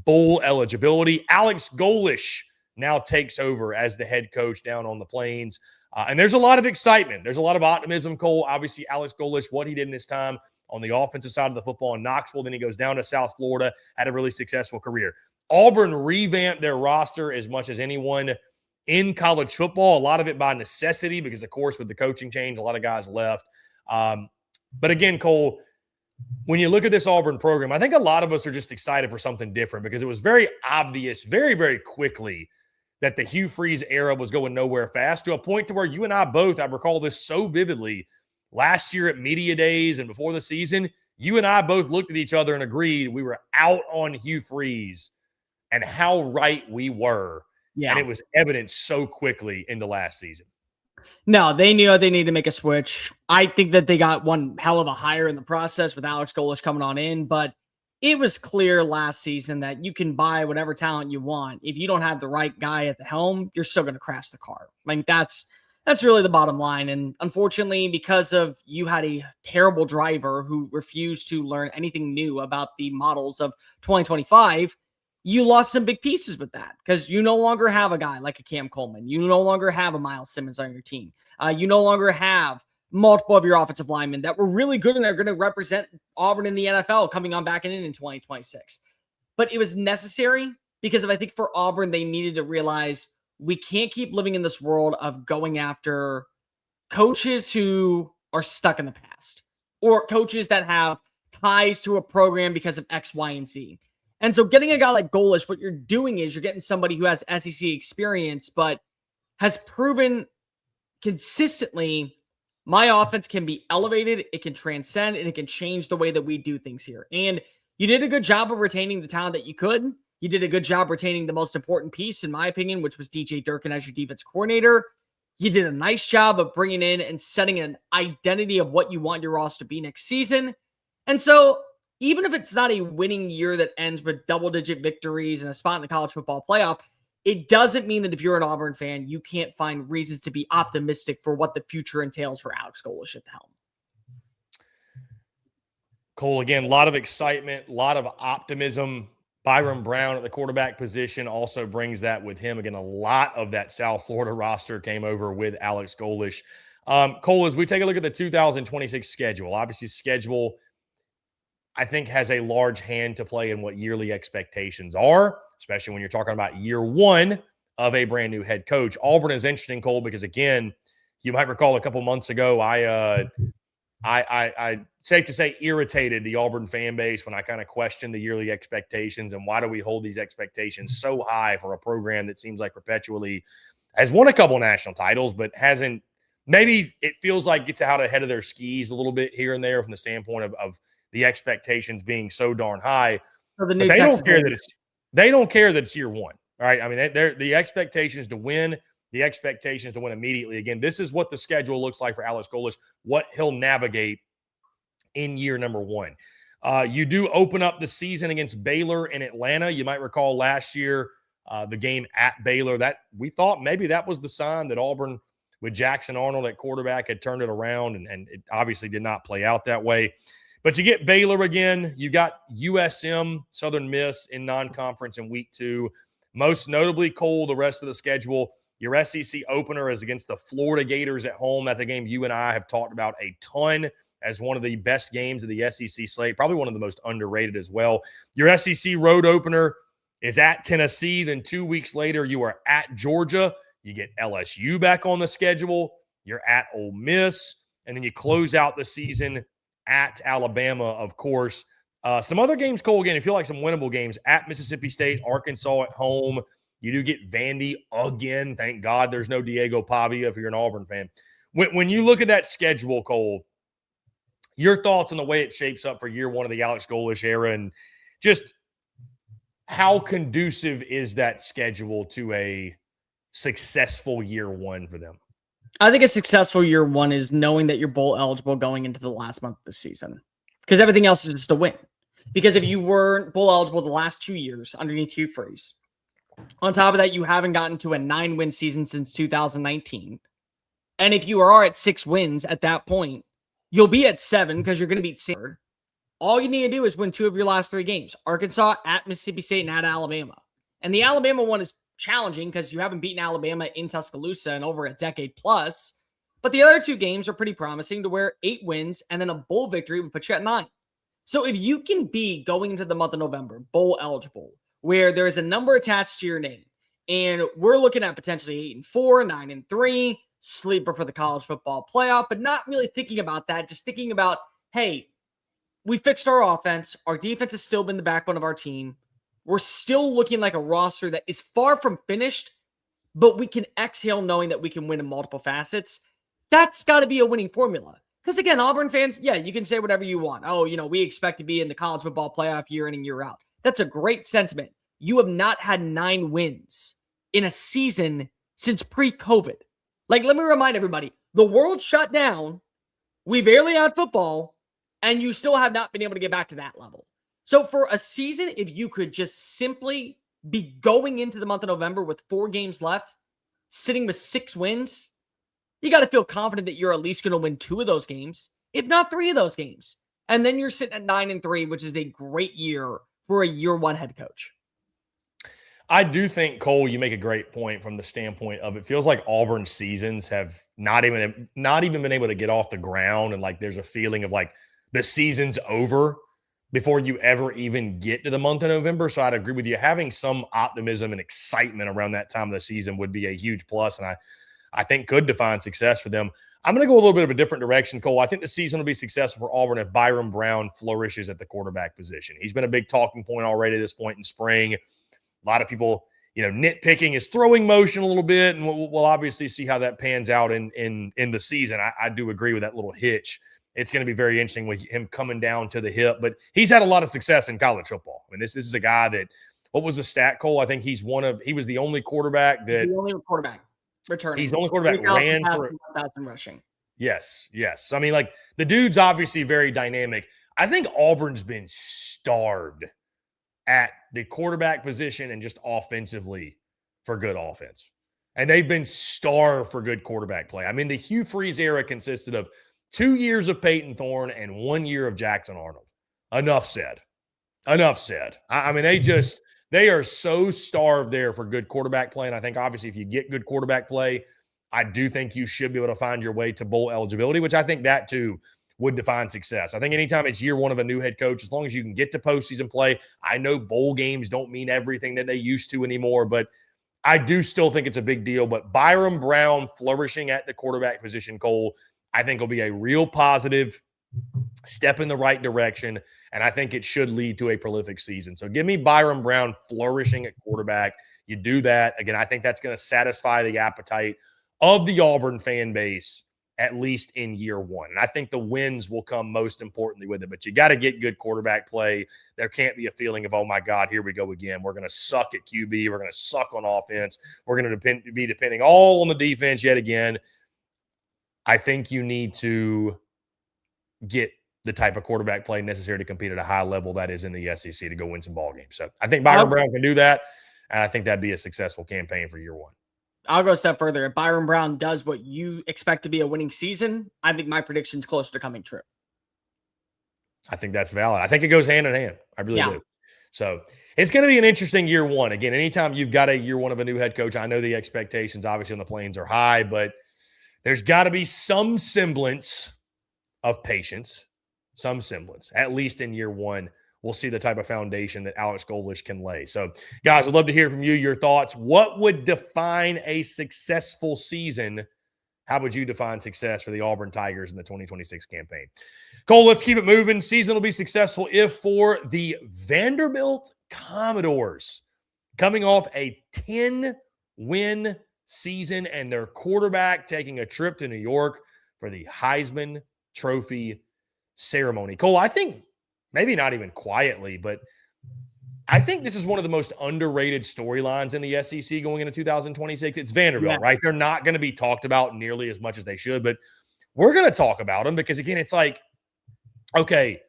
bowl eligibility. Alex Golish now takes over as the head coach down on the Plains. And there's a lot of excitement. There's a lot of optimism, Cole. Obviously, Alex Golish, what he did in his time on the offensive side of the football in Knoxville. Then he goes down to South Florida, had a really successful career. Auburn revamped their roster as much as anyone in college football, a lot of it by necessity because, of course, with the coaching change, a lot of guys left. But again, Cole, when you look at this Auburn program, I think a lot of us are just excited for something different because it was very obvious very, very quickly that the Hugh Freeze era was going nowhere fast, to a point to where you and I both, I recall this so vividly, last year at media days and before the season, you and I both looked at each other and agreed we were out on Hugh Freeze and how right we were. Yeah. And it was evident so quickly in the last season. No, they knew they needed to make a switch. I think that they got one hell of a hire in the process with Alex Golish coming on in, but it was clear last season that you can buy whatever talent you want. If you don't have the right guy at the helm, you're still going to crash the car. I mean, that's really the bottom line. And unfortunately, because of you had a terrible driver who refused to learn anything new about the models of 2025, you lost some big pieces with that because you no longer have a guy like a Cam Coleman. You no longer have a Miles Simmons on your team. You no longer have multiple of your offensive linemen that were really good and are going to represent Auburn in the NFL coming on back in 2026. But it was necessary because I think for Auburn, they needed to realize we can't keep living in this world of going after coaches who are stuck in the past or coaches that have ties to a program because of X, Y, and Z. And so getting a guy like Golish, what you're doing is you're getting somebody who has SEC experience, but has proven consistently My offense can be elevated, it can transcend, and it can change the way that we do things here. And you did a good job of retaining the talent that you could. You did a good job retaining the most important piece, in my opinion, which was DJ Durkin as your defense coordinator. You did a nice job of bringing in and setting an identity of what you want your roster to be next season. And so, even if it's not a winning year that ends with double-digit victories and a spot in the college football playoff, it doesn't mean that if you're an Auburn fan, you can't find reasons to be optimistic for what the future entails for Alex Golesh at the helm. Cole, again, a lot of excitement, a lot of optimism. Byron Brown at the quarterback position also brings that with him. Again, a lot of that South Florida roster came over with Alex Golesh. Cole, as we take a look at the 2026 schedule, obviously schedule, I think, has a large hand to play in what yearly expectations are, especially when you're talking about year one of a brand new head coach. Auburn is interesting, Cole, because, again, you might recall a couple months ago, I safe to say, irritated the Auburn fan base when I kind of questioned the yearly expectations and why do we hold these expectations so high for a program that seems like perpetually has won a couple national titles, but hasn't, maybe it feels like gets out ahead of their skis a little bit here and there from the standpoint of the expectations being so darn high. So but they don't care that it's year one. All right. I mean, they're the expectations to win. The expectations to win immediately. Again, this is what the schedule looks like for Alex Golesh, what he'll navigate in year number one. You do open up the season against Baylor in Atlanta. You might recall last year, the game at Baylor, that we thought maybe that was the sign that Auburn with Jackson Arnold at quarterback had turned it around, and it obviously did not play out that way. But you get Baylor again. You got USM, Southern Miss in non-conference in week 2. Most notably, Cole, the rest of the schedule, your SEC opener is against the Florida Gators at home. That's a game you and I have talked about a ton as one of the best games of the SEC slate, probably one of the most underrated as well. Your SEC road opener is at Tennessee. Then 2 weeks later, you are at Georgia. You get LSU back on the schedule. You're at Ole Miss. And then you close out the season at Alabama, of course. Some other games, Cole, again, if you feel like some winnable games, at Mississippi State, Arkansas at home. You do get Vandy again. Thank God there's no Diego Pavia if you're an Auburn fan. When you look at that schedule, Cole, your thoughts on the way it shapes up for year one of the Alex Golesh era, and just how conducive is that schedule to a successful year one for them? I think a successful year one is knowing that you're bowl eligible going into the last month of the season, because everything else is just a win. Because if you weren't bowl eligible the last 2 years underneath Hugh Freeze, on top of that, you haven't gotten to a 9-win season since 2019. And if you are at 6 wins at that point, you'll be at 7 because you're going to beat Stanford. All you need to do is win 2 of your last 3 games. Arkansas, at Mississippi State, and at Alabama. And the Alabama one is challenging because you haven't beaten Alabama in Tuscaloosa in over a decade plus. But the other 2 games are pretty promising to where 8 wins and then a bowl victory would put you at 9. So if you can be going into the month of November bowl eligible, where there is a number attached to your name, and we're looking at potentially 8-4, 9-3, sleeper for the college football playoff, but not really thinking about that, just thinking about, hey, we fixed our offense. Our defense has still been the backbone of our team. We're still looking like a roster that is far from finished, but we can exhale knowing that we can win in multiple facets. That's got to be a winning formula. Because again, Auburn fans, yeah, you can say whatever you want. Oh, we expect to be in the college football playoff year in and year out. That's a great sentiment. You have not had 9 wins in a season since pre-COVID. Like, let me remind everybody, the world shut down. We barely had football, and you still have not been able to get back to that level. So for a season, if you could just simply be going into the month of November with 4 games left, sitting with 6 wins, you got to feel confident that you're at least going to win 2 of those games, if not 3 of those games. And then you're sitting at 9-3, which is a great year for a year one head coach. I do think, Cole, you make a great point from the standpoint of it feels like Auburn seasons have not even been able to get off the ground, and like there's a feeling of like the season's over before you ever even get to the month of November. So I'd agree with you. Having some optimism and excitement around that time of the season would be a huge plus, and I think could define success for them. I'm going to go a little bit of a different direction, Cole. I think the season will be successful for Auburn if Byron Brown flourishes at the quarterback position. He's been a big talking point already at this point in spring. A lot of people nitpicking his throwing motion a little bit, and we'll obviously see how that pans out in the season. I do agree with that little hitch. It's going to be very interesting with him coming down to the hip, but he's had a lot of success in college football. I mean, this is a guy that, what was the stat, Cole? I think he was the only quarterback that the only quarterback returning. He's the only quarterback ran for 1,000 rushing. Yes. I mean, like, the dude's obviously very dynamic. I think Auburn's been starved at the quarterback position and just offensively for good offense. And they've been starved for good quarterback play. I mean, the Hugh Freeze era consisted of 2 years of Peyton Thorne and 1 year of Jackson Arnold. Enough said. I mean, they are so starved there for good quarterback play. And I think, obviously, if you get good quarterback play, I do think you should be able to find your way to bowl eligibility, which I think that, too, would define success. I think anytime it's year one of a new head coach, as long as you can get to postseason play, I know bowl games don't mean everything that they used to anymore, but I do still think it's a big deal. But Byron Brown flourishing at the quarterback position, Cole, I think will be a real positive step in the right direction, and I think it should lead to a prolific season. So give me Byron Brown flourishing at quarterback. You do that. Again, I think that's going to satisfy the appetite of the Auburn fan base, at least in year one. And I think the wins will come most importantly with it. But you got to get good quarterback play. There can't be a feeling of, oh, my God, here we go again. We're going to suck at QB. We're going to suck on offense. We're going to be depending all on the defense yet again. I think you need to get the type of quarterback play necessary to compete at a high level that is in the SEC to go win some ball games. So I think Byron Brown can do that, and I think that'd be a successful campaign for year one. I'll go a step further. If Byron Brown does what you expect to be a winning season, I think my prediction's closer to coming true. I think that's valid. I think it goes hand in hand. I really do. So it's going to be an interesting year one. Again, anytime you've got a year one of a new head coach, I know the expectations obviously on the Plains are high, but there's got to be some semblance of patience, at least in year one. We'll see the type of foundation that Alex Golesh can lay. So, guys, I'd love to hear from you, your thoughts. What would define a successful season? How would you define success for the Auburn Tigers in the 2026 campaign? Cole, let's keep it moving. Season will be successful if for the Vanderbilt Commodores, coming off a 10-win season and their quarterback taking a trip to New York for the Heisman Trophy ceremony. Cole, I think maybe not even quietly, but I think this is one of the most underrated storylines in the SEC going into 2026. It's Vanderbilt, right? They're not going to be talked about nearly as much as they should, but we're going to talk about them because, again, it's like, okay,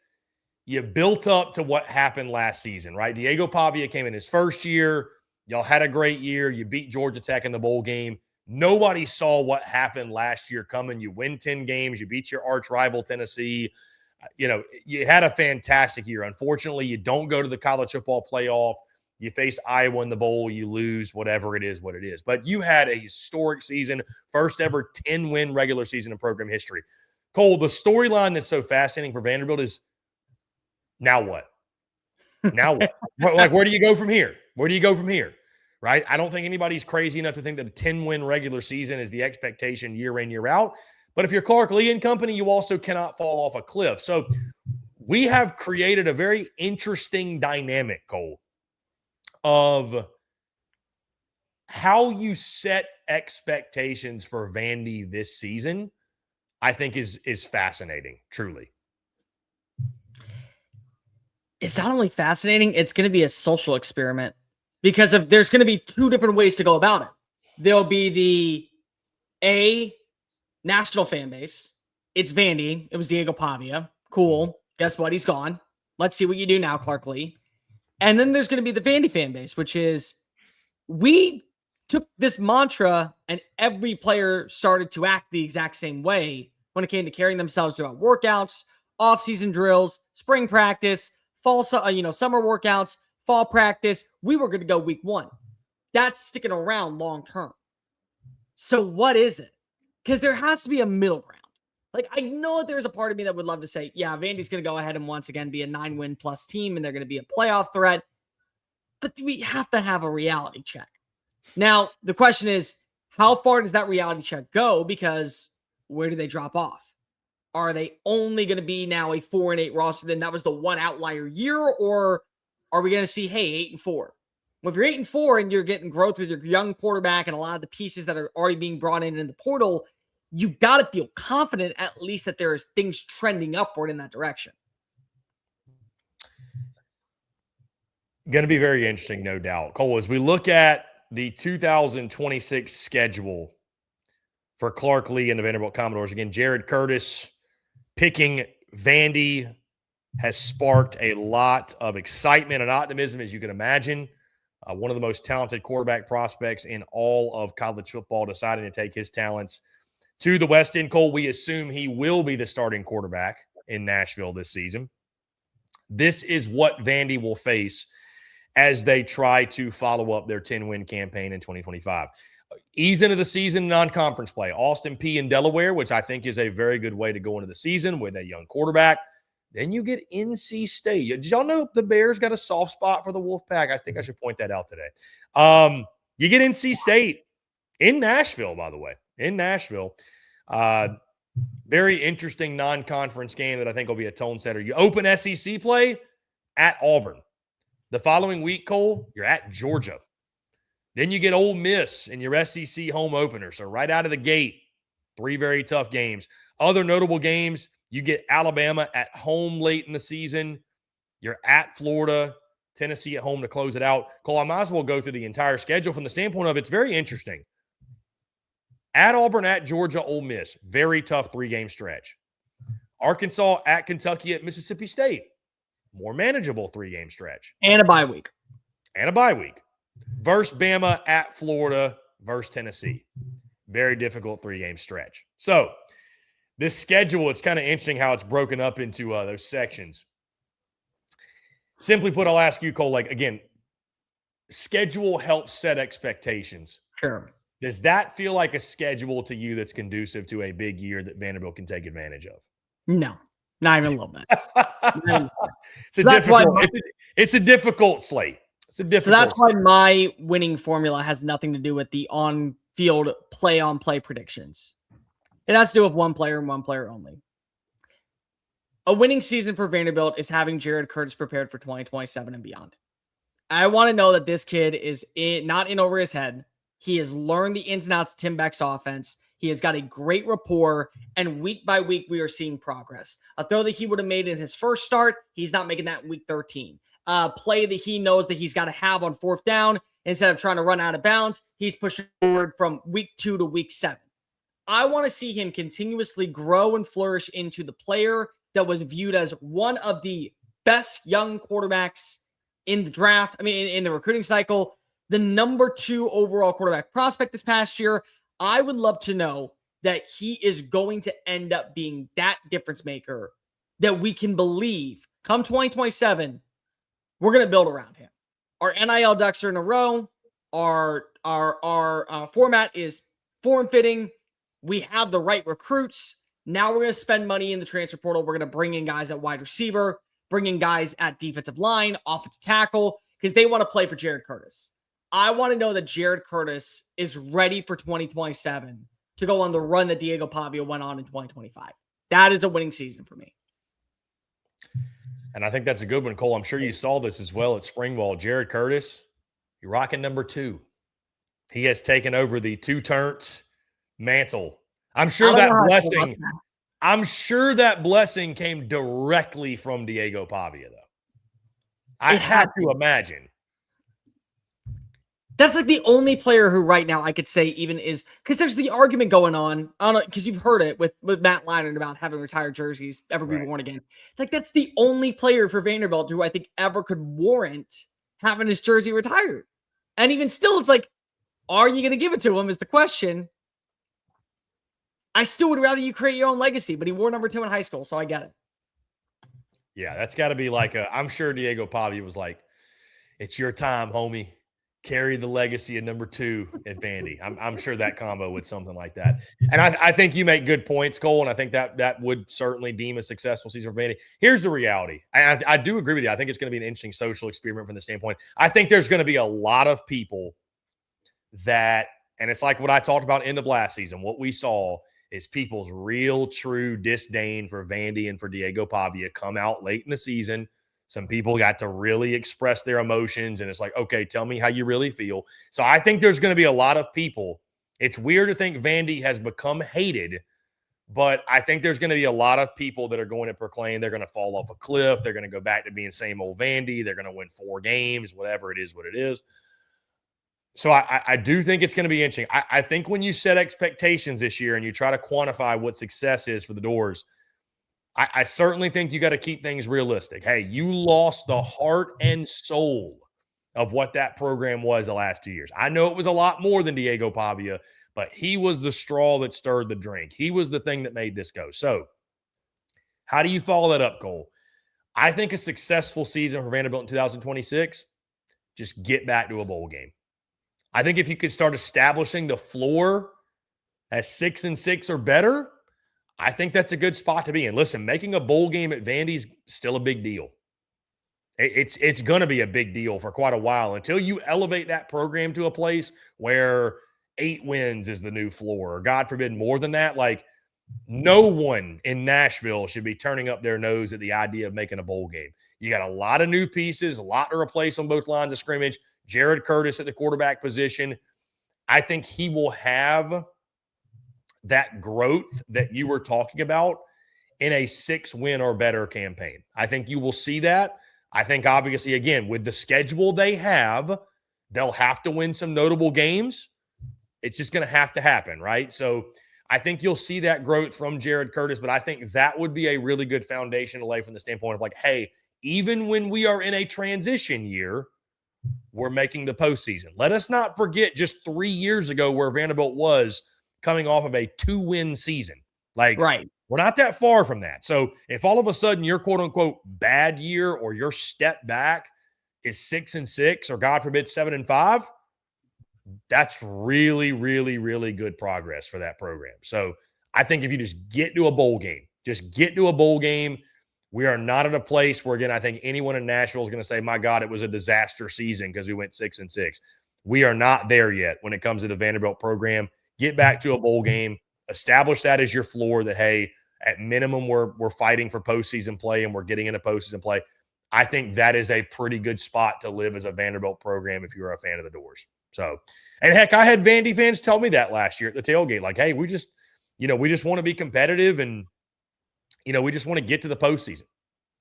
you built up to what happened last season, right? Diego Pavia came in his first year. Y'all had a great year. You beat Georgia Tech in the bowl game. Nobody saw what happened last year coming. You win 10 games. You beat your arch rival, Tennessee. You had a fantastic year. Unfortunately, you don't go to the college football playoff. You face Iowa in the bowl. You lose, whatever it is, what it is. But you had a historic season, first ever 10-win regular season in program history. Cole, the storyline that's so fascinating for Vanderbilt is, now what? Now what? Like, where do you go from here? Right? I don't think anybody's crazy enough to think that a 10-win regular season is the expectation year in, year out. But if you're Clark Lee and company, you also cannot fall off a cliff. So we have created a very interesting dynamic, Cole, of how you set expectations for Vandy this season, I think is fascinating, truly. It's not only fascinating, it's going to be a social experiment because there's going to be two different ways to go about it. There'll be the national fan base. It's Vandy. It was Diego Pavia. Cool. Guess what? He's gone. Let's see what you do now, Clark Lee. And then there's going to be the Vandy fan base, which is we took this mantra and every player started to act the exact same way when it came to carrying themselves throughout workouts, off-season drills, spring practice, fall, summer workouts, fall practice. We were going to go week one. That's sticking around long term. So what is it? Because there has to be a middle ground. Like, I know there's a part of me that would love to say, yeah, Vandy's going to go ahead and once again be a 9-win plus team and they're going to be a playoff threat. But we have to have a reality check. Now, the question is, how far does that reality check go? Because where do they drop off? Are they only going to be now a 4-8 roster? Then that was the one outlier year, or are we going to see, hey, 8-4, Well, if you're 8-4 and you're getting growth with your young quarterback and a lot of the pieces that are already being brought in the portal, you got to feel confident at least that there's things trending upward in that direction. Going to be very interesting, no doubt. Cole, as we look at the 2026 schedule for Clark Lee and the Vanderbilt Commodores, again, Jared Curtis picking Vandy has sparked a lot of excitement and optimism, as you can imagine. One of the most talented quarterback prospects in all of college football deciding to take his talents to the West End. Cole, we assume he will be the starting quarterback in Nashville this season. This is what Vandy will face as they try to follow up their 10-win campaign in 2025. Ease into the season non-conference play. Austin Peay in Delaware, which I think is a very good way to go into the season with a young quarterback. Then you get NC State. Did y'all know the Bears got a soft spot for the Wolfpack? I think I should point that out today. You get NC State in Nashville, by the way. In Nashville. Very interesting non-conference game that I think will be a tone setter. You open SEC play at Auburn. The following week, Cole, you're at Georgia. Then you get Ole Miss in your SEC home opener. So right out of the gate, 3 very tough games. Other notable games, you get Alabama at home late in the season. You're at Florida, Tennessee at home to close it out. Cole, I might as well go through the entire schedule from the standpoint of it's very interesting. At Auburn, at Georgia, Ole Miss, very tough 3-game stretch. Arkansas at Kentucky at Mississippi State, more manageable 3-game stretch. And a bye week. Versus Bama at Florida versus Tennessee. Very difficult 3-game stretch. So this schedule, it's kind of interesting how it's broken up into those sections. Simply put, I'll ask you, Cole, again, schedule helps set expectations. Sure. Does that feel like a schedule to you that's conducive to a big year that Vanderbilt can take advantage of? No, not even a little bit. It's a difficult slate. So that's why my winning formula has nothing to do with the on-field play-on-play predictions. It has to do with one player and one player only. A winning season for Vanderbilt is having Jared Curtis prepared for 2027 and beyond. I want to know that this kid is not in over his head. He has learned the ins and outs of Tim Beck's offense. He has got a great rapport, and week by week, we are seeing progress. A throw that he would have made in his first start, he's not making that in week 13. Play that he knows that he's got to have on 4th down, instead of trying to run out of bounds, he's pushing forward from week 2 to week 7. I want to see him continuously grow and flourish into the player that was viewed as one of the best young quarterbacks in the draft. I mean, in the recruiting cycle, the number 2 overall quarterback prospect this past year. I would love to know that he is going to end up being that difference maker that we can believe come 2027, we're going to build around him. Our NIL ducks are in a row. Our format is form-fitting. We have the right recruits. Now we're going to spend money in the transfer portal. We're going to bring in guys at wide receiver, bring in guys at defensive line, offensive tackle, because they want to play for Jared Curtis. I want to know that Jared Curtis is ready for 2027 to go on the run that Diego Pavia went on in 2025. That is a winning season for me. And I think that's a good one, Cole. I'm sure you saw this as well at Spring Ball. Jared Curtis, you're rocking number 2. He has taken over the 2 turns mantle. I'm sure that blessing came directly from Diego Pavia, though. I have to imagine. That's like the only player who right now I could say even is, because there's the argument going on. I don't know, because you've heard it with Matt Leinart about having retired jerseys ever be worn again. Like, that's the only player for Vanderbilt who I think ever could warrant having his jersey retired. And even still, it's like, are you going to give it to him is the question. I still would rather you create your own legacy, but he wore number 2 in high school, so I get it. Yeah, that's got to be like I'm sure Diego Pavia was like, it's your time, homie. Carry the legacy of number 2 at Vandy. I'm sure that combo with something like that. And I think you make good points, Cole, and I think that would certainly deem a successful season for Vandy. Here's the reality. I do agree with you. I think it's going to be an interesting social experiment from the standpoint. I think there's going to be a lot of people that, and it's like what I talked about end of last season, what we saw is people's real, true disdain for Vandy and for Diego Pavia come out late in the season, Some people got to really express their emotions, and it's like, okay, tell me how you really feel. So I think there's going to be a lot of people. It's weird to think Vandy has become hated, but I think there's going to be a lot of people that are going to proclaim they're going to fall off a cliff. They're going to go back to being same old Vandy. They're going to win 4 games, whatever it is, what it is. So I do think it's going to be interesting. I think when you set expectations this year and you try to quantify what success is for the Doors, I certainly think you got to keep things realistic. Hey, you lost the heart and soul of what that program was the last 2 years. I know it was a lot more than Diego Pavia, but he was the straw that stirred the drink. He was the thing that made this go. So how do you follow that up, Cole? I think a successful season for Vanderbilt in 2026, just get back to a bowl game. I think if you could start establishing the floor as 6-6 or better, I think that's a good spot to be in. Listen, making a bowl game at Vandy's still a big deal. It's going to be a big deal for quite a while until you elevate that program to a place where 8 wins is the new floor, or God forbid more than that. Like, no one in Nashville should be turning up their nose at the idea of making a bowl game. You got a lot of new pieces, a lot to replace on both lines of scrimmage. Jared Curtis at the quarterback position. I think he will have that growth that you were talking about in a 6-win or better campaign. I think you will see that. I think, obviously, again, with the schedule they have, they'll have to win some notable games. It's just going to have to happen, right? So I think you'll see that growth from Jared Curtis, but I think that would be a really good foundation to lay from the standpoint of like, hey, even when we are in a transition year, we're making the postseason. Let us not forget just 3 years ago where Vanderbilt was coming off of a 2-win season. Like, Right. We're not that far from that. So if all of a sudden your quote unquote bad year or your step back is 6-6 or God forbid 7-5, that's really, really, really good progress for that program. So I think if you just get to a bowl game, we are not at a place where, again, I think anyone in Nashville is going to say, my God, it was a disaster season because we went 6-6. We are not there yet when it comes to the Vanderbilt program. Get back to a bowl game, establish that as your floor that, hey, at minimum, we're fighting for postseason play and we're getting into postseason play. I think that is a pretty good spot to live as a Vanderbilt program if you're a fan of the Doors. So, and heck, I had Vandy fans tell me that last year at the tailgate, like, hey, we just want to be competitive and, we just want to get to the postseason.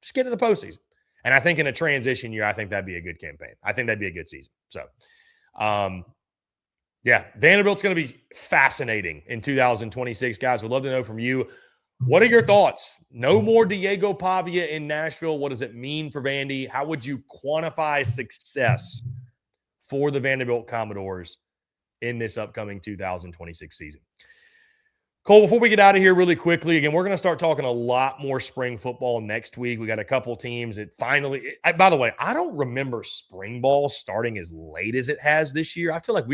Just get to the postseason. And I think in a transition year, I think that'd be a good campaign. I think that'd be a good season. So, yeah, Vanderbilt's going to be fascinating in 2026, guys. We'd love to know from you. What are your thoughts? No more Diego Pavia in Nashville. What does it mean for Vandy? How would you quantify success for the Vanderbilt Commodores in this upcoming 2026 season? Cole, before we get out of here really quickly, again, we're going to start talking a lot more spring football next week. We got a couple teams that finally – by the way, I don't remember spring ball starting as late as it has this year. I feel like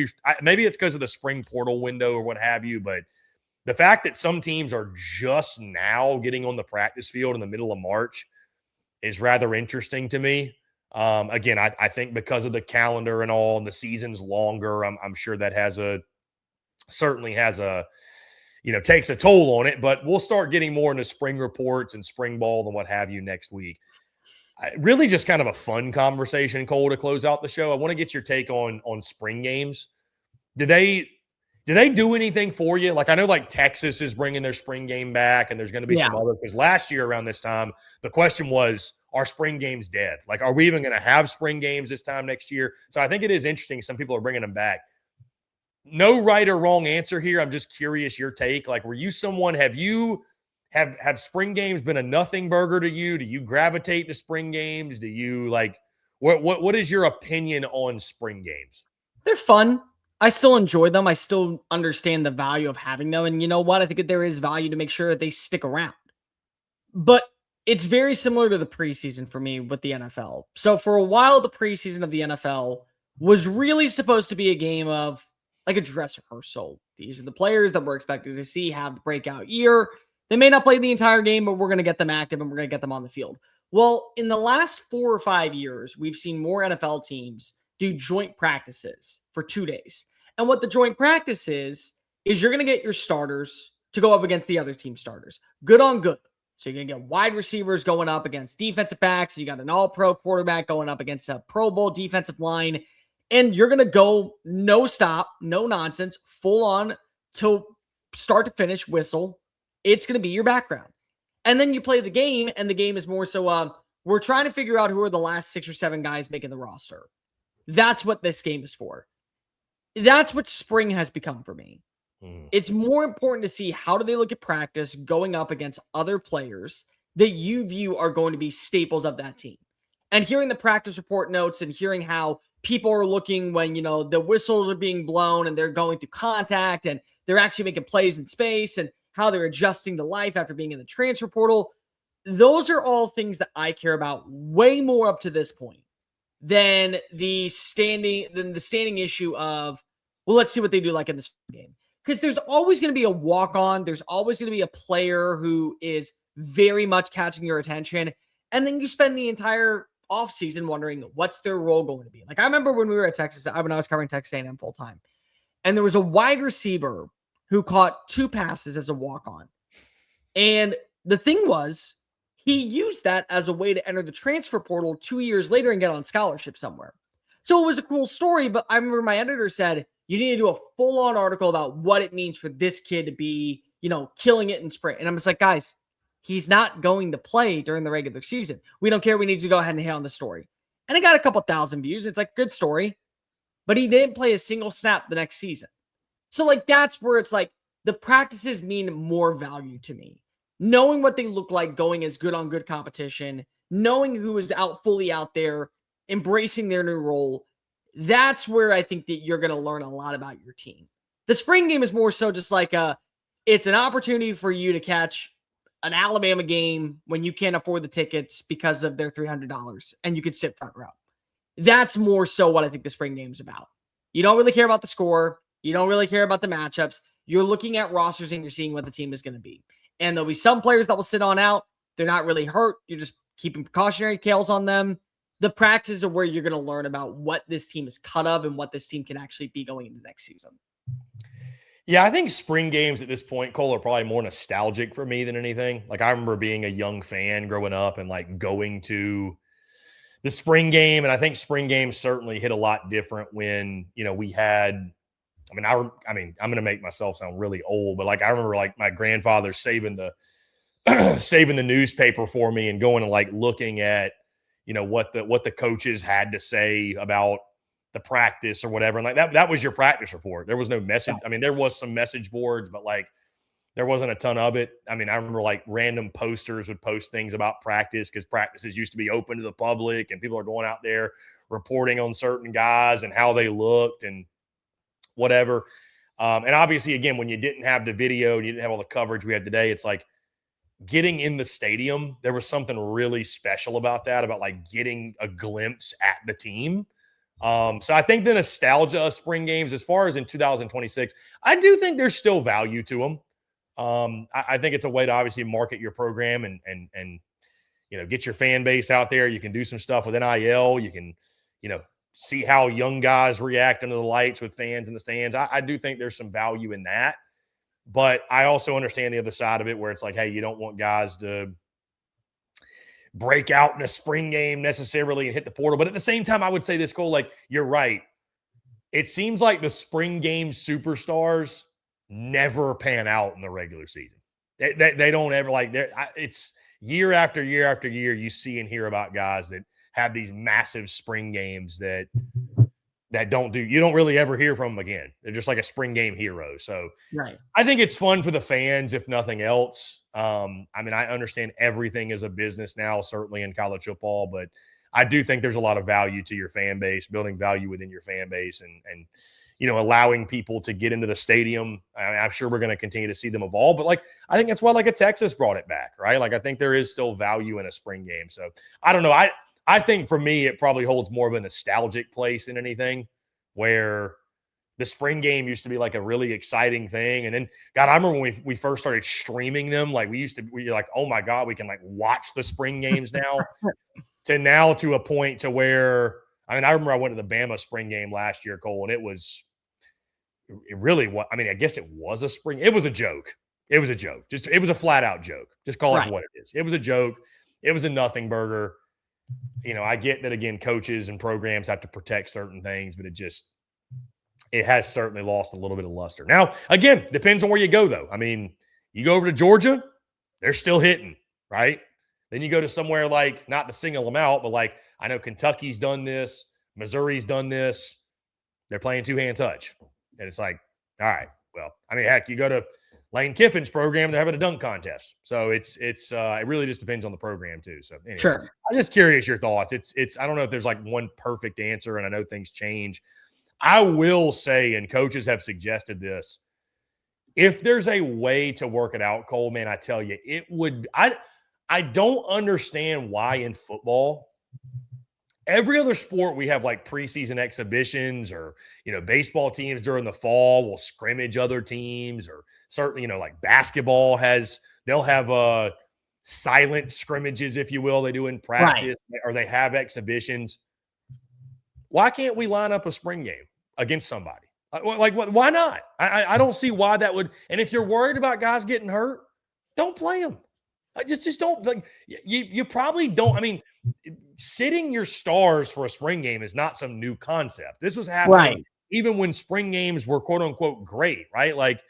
maybe it's because of the spring portal window or what have you, but the fact that some teams are just now getting on the practice field in the middle of March is rather interesting to me. Again, I think because of the calendar and all, and the season's longer, I'm sure that certainly has a takes a toll on it. But we'll start getting more into spring reports and spring ball and what have you next week. Really, just kind of a fun conversation, Cole, to close out the show. I want to get your take on spring games. Did they do anything for you? Like, I know like Texas is bringing their spring game back, and there's going to be some other, because last year around this time, the question was, are spring games dead? Like, are we even going to have spring games this time next year? So I think it is interesting. Some people are bringing them back. No right or wrong answer here. I'm just curious your take. Like, were you someone, have spring games been a nothing burger to you? Do you gravitate to spring games? Do you like, what is your opinion on spring games? They're fun. I still enjoy them. I still understand the value of having them. And you know what? I think that there is value to make sure that they stick around. But it's very similar to the preseason for me with the NFL. So for a while, the preseason of the NFL was really supposed to be a game of like a dress rehearsal. These are the players that we're expected to see have the breakout year. They may not play the entire game, but we're going to get them active and we're going to get them on the field. Well, in the last 4 or 5 years, we've seen more NFL teams do joint practices for 2 days. And what the joint practice is you're going to get your starters to go up against the other team starters. Good on good. So you're going to get wide receivers going up against defensive backs. You got an all-pro quarterback going up against a Pro Bowl defensive line. And you're going to go no stop, no nonsense, full on to start to finish whistle. It's going to be your background. And then you play the game, and the game is more so we're trying to figure out who are the last 6 or 7 guys making the roster. That's what this game is for. That's what spring has become for me. It's more important to see how do they look at practice going up against other players that you view are going to be staples of that team. And hearing the practice report notes and hearing how people are looking when, the whistles are being blown and they're going through contact and they're actually making plays in space and how they're adjusting to life after being in the transfer portal. Those are all things that I care about way more up to this point than the standing issue of, well, let's see what they do like in this game. Because there's always going to be a walk-on. There's always going to be a player who is very much catching your attention. And then you spend the entire offseason wondering what's their role going to be. Like I remember when we were at Texas, when I was covering Texas A&M full time, and there was a wide receiver who caught 2 passes as a walk-on. And the thing was, he used that as a way to enter the transfer portal 2 years later and get on scholarship somewhere. So it was a cool story, but I remember my editor said, you need to do a full-on article about what it means for this kid to be, killing it in spring. And I'm just like, guys, he's not going to play during the regular season. We don't care. We need to go ahead and hit on the story. And it got a couple thousand views. It's like, good story. But he didn't play a single snap the next season. So that's where it's like the practices mean more value to me. Knowing what they look like going as good on good competition, knowing who is fully out there, embracing their new role. That's where I think that you're going to learn a lot about your team. The spring game is more so just like it's an opportunity for you to catch an Alabama game when you can't afford the tickets because of their $300 and you could sit front row. That's more so what I think the spring game is about. You don't really care about the score. You don't really care about the matchups. You're looking at rosters and you're seeing what the team is going to be. And there'll be some players that will sit on out. They're not really hurt. You're just keeping precautionary tails on them. The practices are where you're going to learn about what this team is cut of and what this team can actually be going into next season. Yeah, I think spring games at this point, Cole, are probably more nostalgic for me than anything. Like I remember being a young fan growing up and going to the spring game. And I think spring games certainly hit a lot different when, we had, I'm going to make myself sound really old, but I remember my grandfather saving the newspaper for me and going and looking at, what the coaches had to say about the practice or whatever. And that was your practice report. There was no message. I mean, there was some message boards, but there wasn't a ton of it. I mean, I remember random posters would post things about practice because practices used to be open to the public and people are going out there reporting on certain guys and how they looked and whatever. And obviously, again, when you didn't have the video and you didn't have all the coverage we had today, it's getting in the stadium, there was something really special about that, about getting a glimpse at the team. So I think the nostalgia of spring games, as far as in 2026, I do think there's still value to them. I think it's a way to obviously market your program and get your fan base out there. You can do some stuff with NIL. You can, see how young guys react under the lights with fans in the stands. I do think there's some value in that. But I also understand the other side of it where it's hey, you don't want guys to break out in a spring game necessarily and hit the portal. But at the same time, I would say this, Cole, you're right. It seems like the spring game superstars never pan out in the regular season. They don't ever it's year after year after year you see and hear about guys that have these massive spring games that you don't really ever hear from them again. They're just like a spring game hero. So right. I think it's fun for the fans, if nothing else. I understand everything is a business now, certainly in college football, but I do think there's a lot of value to your fan base, building value within your fan base and allowing people to get into the stadium. I'm sure we're going to continue to see them evolve, but I think that's why a Texas brought it back, right? I think there is still value in a spring game. So I don't know. I think for me, it probably holds more of a nostalgic place than anything, where the spring game used to be a really exciting thing. And then, God, I remember when we first started streaming them, we were oh my God, we can watch the spring games now to a point to where, I remember I went to the Bama spring game last year, Cole, and I guess it was a spring. It was a joke. It was a joke. It was a flat out joke. Just call it for what it is. It was a joke. It was a nothing burger. I get that, again, coaches and programs have to protect certain things, but it has certainly lost a little bit of luster. Now, again, depends on where you go, though. I mean, you go over to Georgia, they're still hitting, right? Then you go to somewhere like, not to single them out, but like, I know Kentucky's done this, Missouri's done this. They're playing two-hand touch. And it's like, all right, well, I mean, heck, you go to Lane Kiffin's program, they're having a dunk contest. So it really just depends on the program too. So anyways, sure. I'm just curious your thoughts. I don't know if there's like one perfect answer, and I know things change. I will say, and coaches have suggested this, if there's a way to work it out, Cole, man, I tell you, it would. I don't understand why in football, every other sport we have like preseason exhibitions, or baseball teams during the fall will scrimmage other teams, or certainly like basketball they'll have silent scrimmages, if you will, they do in practice, or they have exhibitions. Why can't we line up a spring game against somebody? Like, why not? I don't see why that would. And if you're worried about guys getting hurt, don't play them. I just don't. Like, you probably don't. I mean, sitting your stars for a spring game is not some new concept. This was happening even when spring games were quote unquote great, right? Like,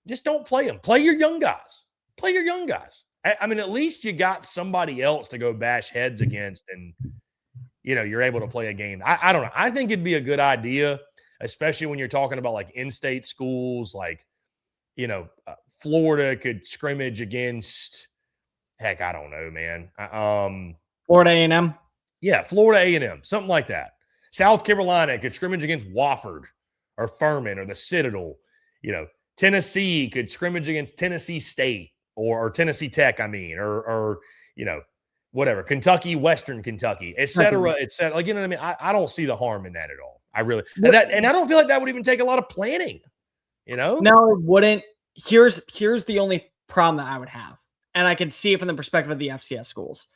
just don't play them. Play your young guys. Play your young guys. I mean, at least you got somebody else to go bash heads against, and you're able to play a game. I don't know. I think it'd be a good idea, especially when you're talking about like in-state schools, like, Florida could scrimmage against, heck, I don't know, man. Florida A&M. Yeah, Florida A&M, something like that. South Carolina could scrimmage against Wofford or Furman or the Citadel. Tennessee could scrimmage against Tennessee State or Tennessee Tech, or whatever, Kentucky, Western Kentucky, et cetera, et cetera. Like, what I mean? I don't see the harm in that at all. I really, and I don't feel like that would even take a lot of planning, No, it wouldn't. Here's the only problem that I would have, and I can see it from the perspective of the FCS schools.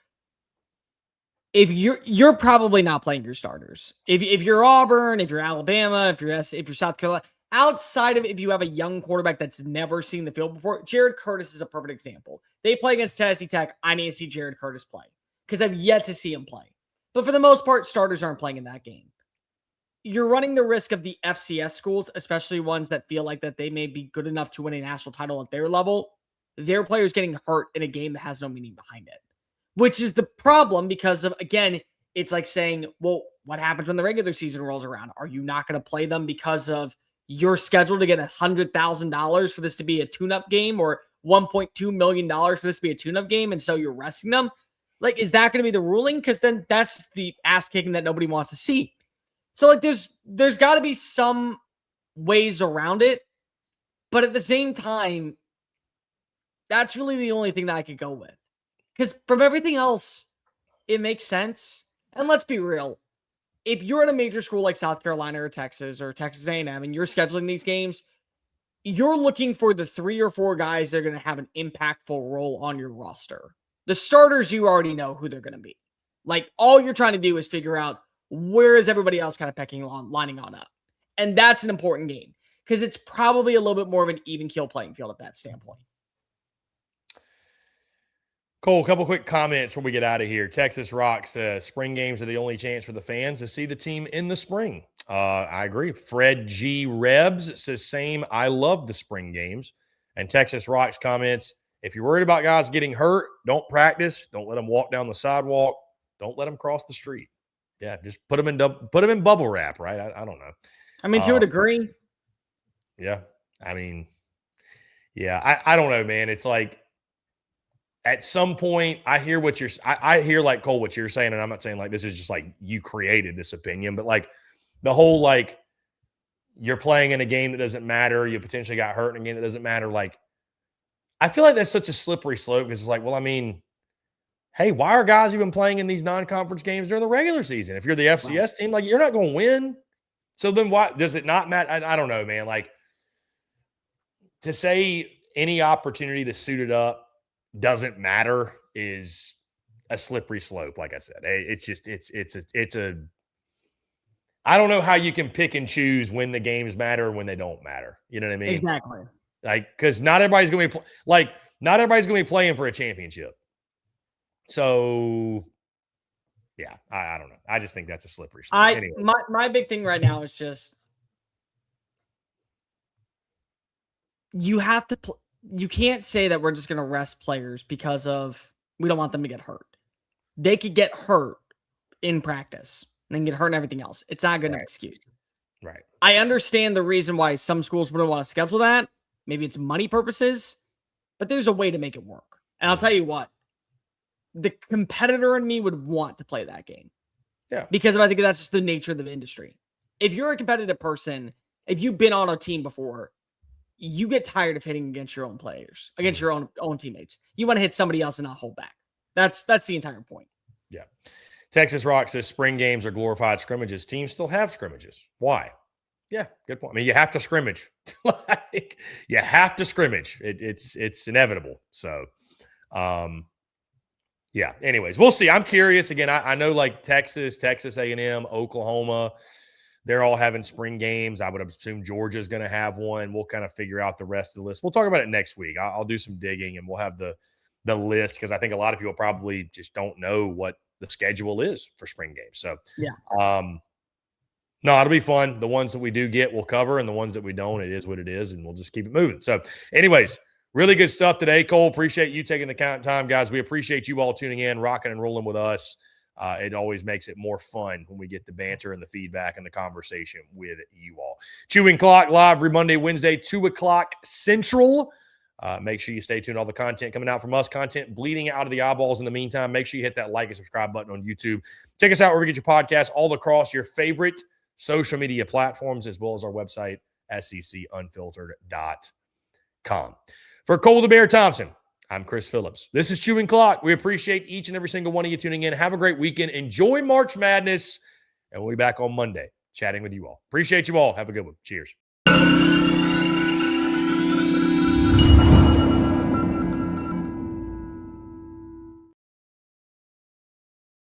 If you're probably not playing your starters. If you're Auburn, if you're Alabama, if you're South Carolina, outside of if you have a young quarterback that's never seen the field before, Jared Curtis is a perfect example. They play against Tennessee Tech. I need to see Jared Curtis play because I've yet to see him play. But for the most part, starters aren't playing in that game. You're running the risk of the FCS schools, especially ones that feel like that they may be good enough to win a national title at their level, their players getting hurt in a game that has no meaning behind it, which is the problem because of, again, it's like saying, well, what happens when the regular season rolls around? Are you not going to play them because of you're scheduled to get $100,000 for this to be a tune-up game, or $1.2 million for this to be a tune-up game, and so you're resting them? Like, is that going to be the ruling? Because then that's the ass kicking that nobody wants to see. So, like, there's got to be some ways around it, but at the same time, that's really the only thing that I could go with. Because from everything else, it makes sense. And let's be real. If you're at a major school like South Carolina or Texas A&M and you're scheduling these games, you're looking for the 3 or 4 guys that are going to have an impactful role on your roster. The starters, you already know who they're going to be. Like, all you're trying to do is figure out where is everybody else kind of lining on up. And that's an important game because it's probably a little bit more of an even keel playing field at that standpoint. Cole, a couple quick comments before we get out of here. Texas Rocks, spring games are the only chance for the fans to see the team in the spring. I agree. Fred G. Rebs says same. I love the spring games. And Texas Rocks comments, if you're worried about guys getting hurt, don't practice. Don't let them walk down the sidewalk. Don't let them cross the street. Yeah, just put them in bubble wrap, right? I don't know. I mean, to a degree. Yeah. I mean, yeah, I don't know, man. It's like, at some point, I hear like, Cole, what you're saying, and I'm not saying like this is just like you created this opinion, but like the whole like you're playing in a game that doesn't matter, you potentially got hurt in a game that doesn't matter. Like, I feel like that's such a slippery slope because it's like, well, I mean, hey, why are guys even playing in these non-conference games during the regular season? If you're the FCS team, like you're not going to win. So then why does it not matter? I don't know, man. Like, to say any opportunity to suit it up doesn't matter is a slippery slope. Like I said, it's just, I don't know how you can pick and choose when the games matter, when they don't matter. You know what I mean? Exactly. Like, because not everybody's going to be not everybody's going to be playing for a championship. So, yeah, I don't know. I just think that's a slippery slope. Anyway. My big thing right now is just you have to you can't say that we're just going to rest players because of we don't want them to get hurt. They could get hurt in practice and then get hurt and everything else. It's not a good enough excuse. Right. I understand the reason why some schools wouldn't want to schedule that. Maybe it's money purposes, but there's a way to make it work. And I'll tell you what, the competitor in me would want to play that game. Yeah. Because I think that's just the nature of the industry. If you're a competitive person, if you've been on a team before, you get tired of hitting against your own players, against your own teammates. You want to hit somebody else and not hold back. That's the entire point. Yeah. Texas Rock says spring games are glorified scrimmages. Teams still have scrimmages. Why? Yeah, good point. I mean, you have to scrimmage. You have to scrimmage. It's inevitable. So, yeah. Anyways, we'll see. I'm curious. Again, I know like Texas A&M, Oklahoma, they're all having spring games. I would assume Georgia's going to have one. We'll kind of figure out the rest of the list. We'll talk about it next week. I'll do some digging and we'll have the list because I think a lot of people probably just don't know what the schedule is for spring games. So, yeah. No, it'll be fun. The ones that we do get, we'll cover, and the ones that we don't, it is what it is, and we'll just keep it moving. So, anyways, really good stuff today, Cole. Appreciate you taking the time, guys. We appreciate you all tuning in, rocking and rolling with us. It always makes it more fun when we get the banter and the feedback and the conversation with you all. Chewing Clock live every Monday, Wednesday, 2 o'clock Central. Make sure you stay tuned. All the content coming out from us, content bleeding out of the eyeballs in the meantime. Make sure you hit that like and subscribe button on YouTube. Check us out wherever you get your podcasts, all across your favorite social media platforms, as well as our website, SECUunfiltered.com. For Cole the Bear Thompson, I'm Chris Phillips. This is Chewing Clock. We appreciate each and every single one of you tuning in. Have a great weekend. Enjoy March Madness, and we'll be back on Monday chatting with you all. Appreciate you all. Have a good one. Cheers.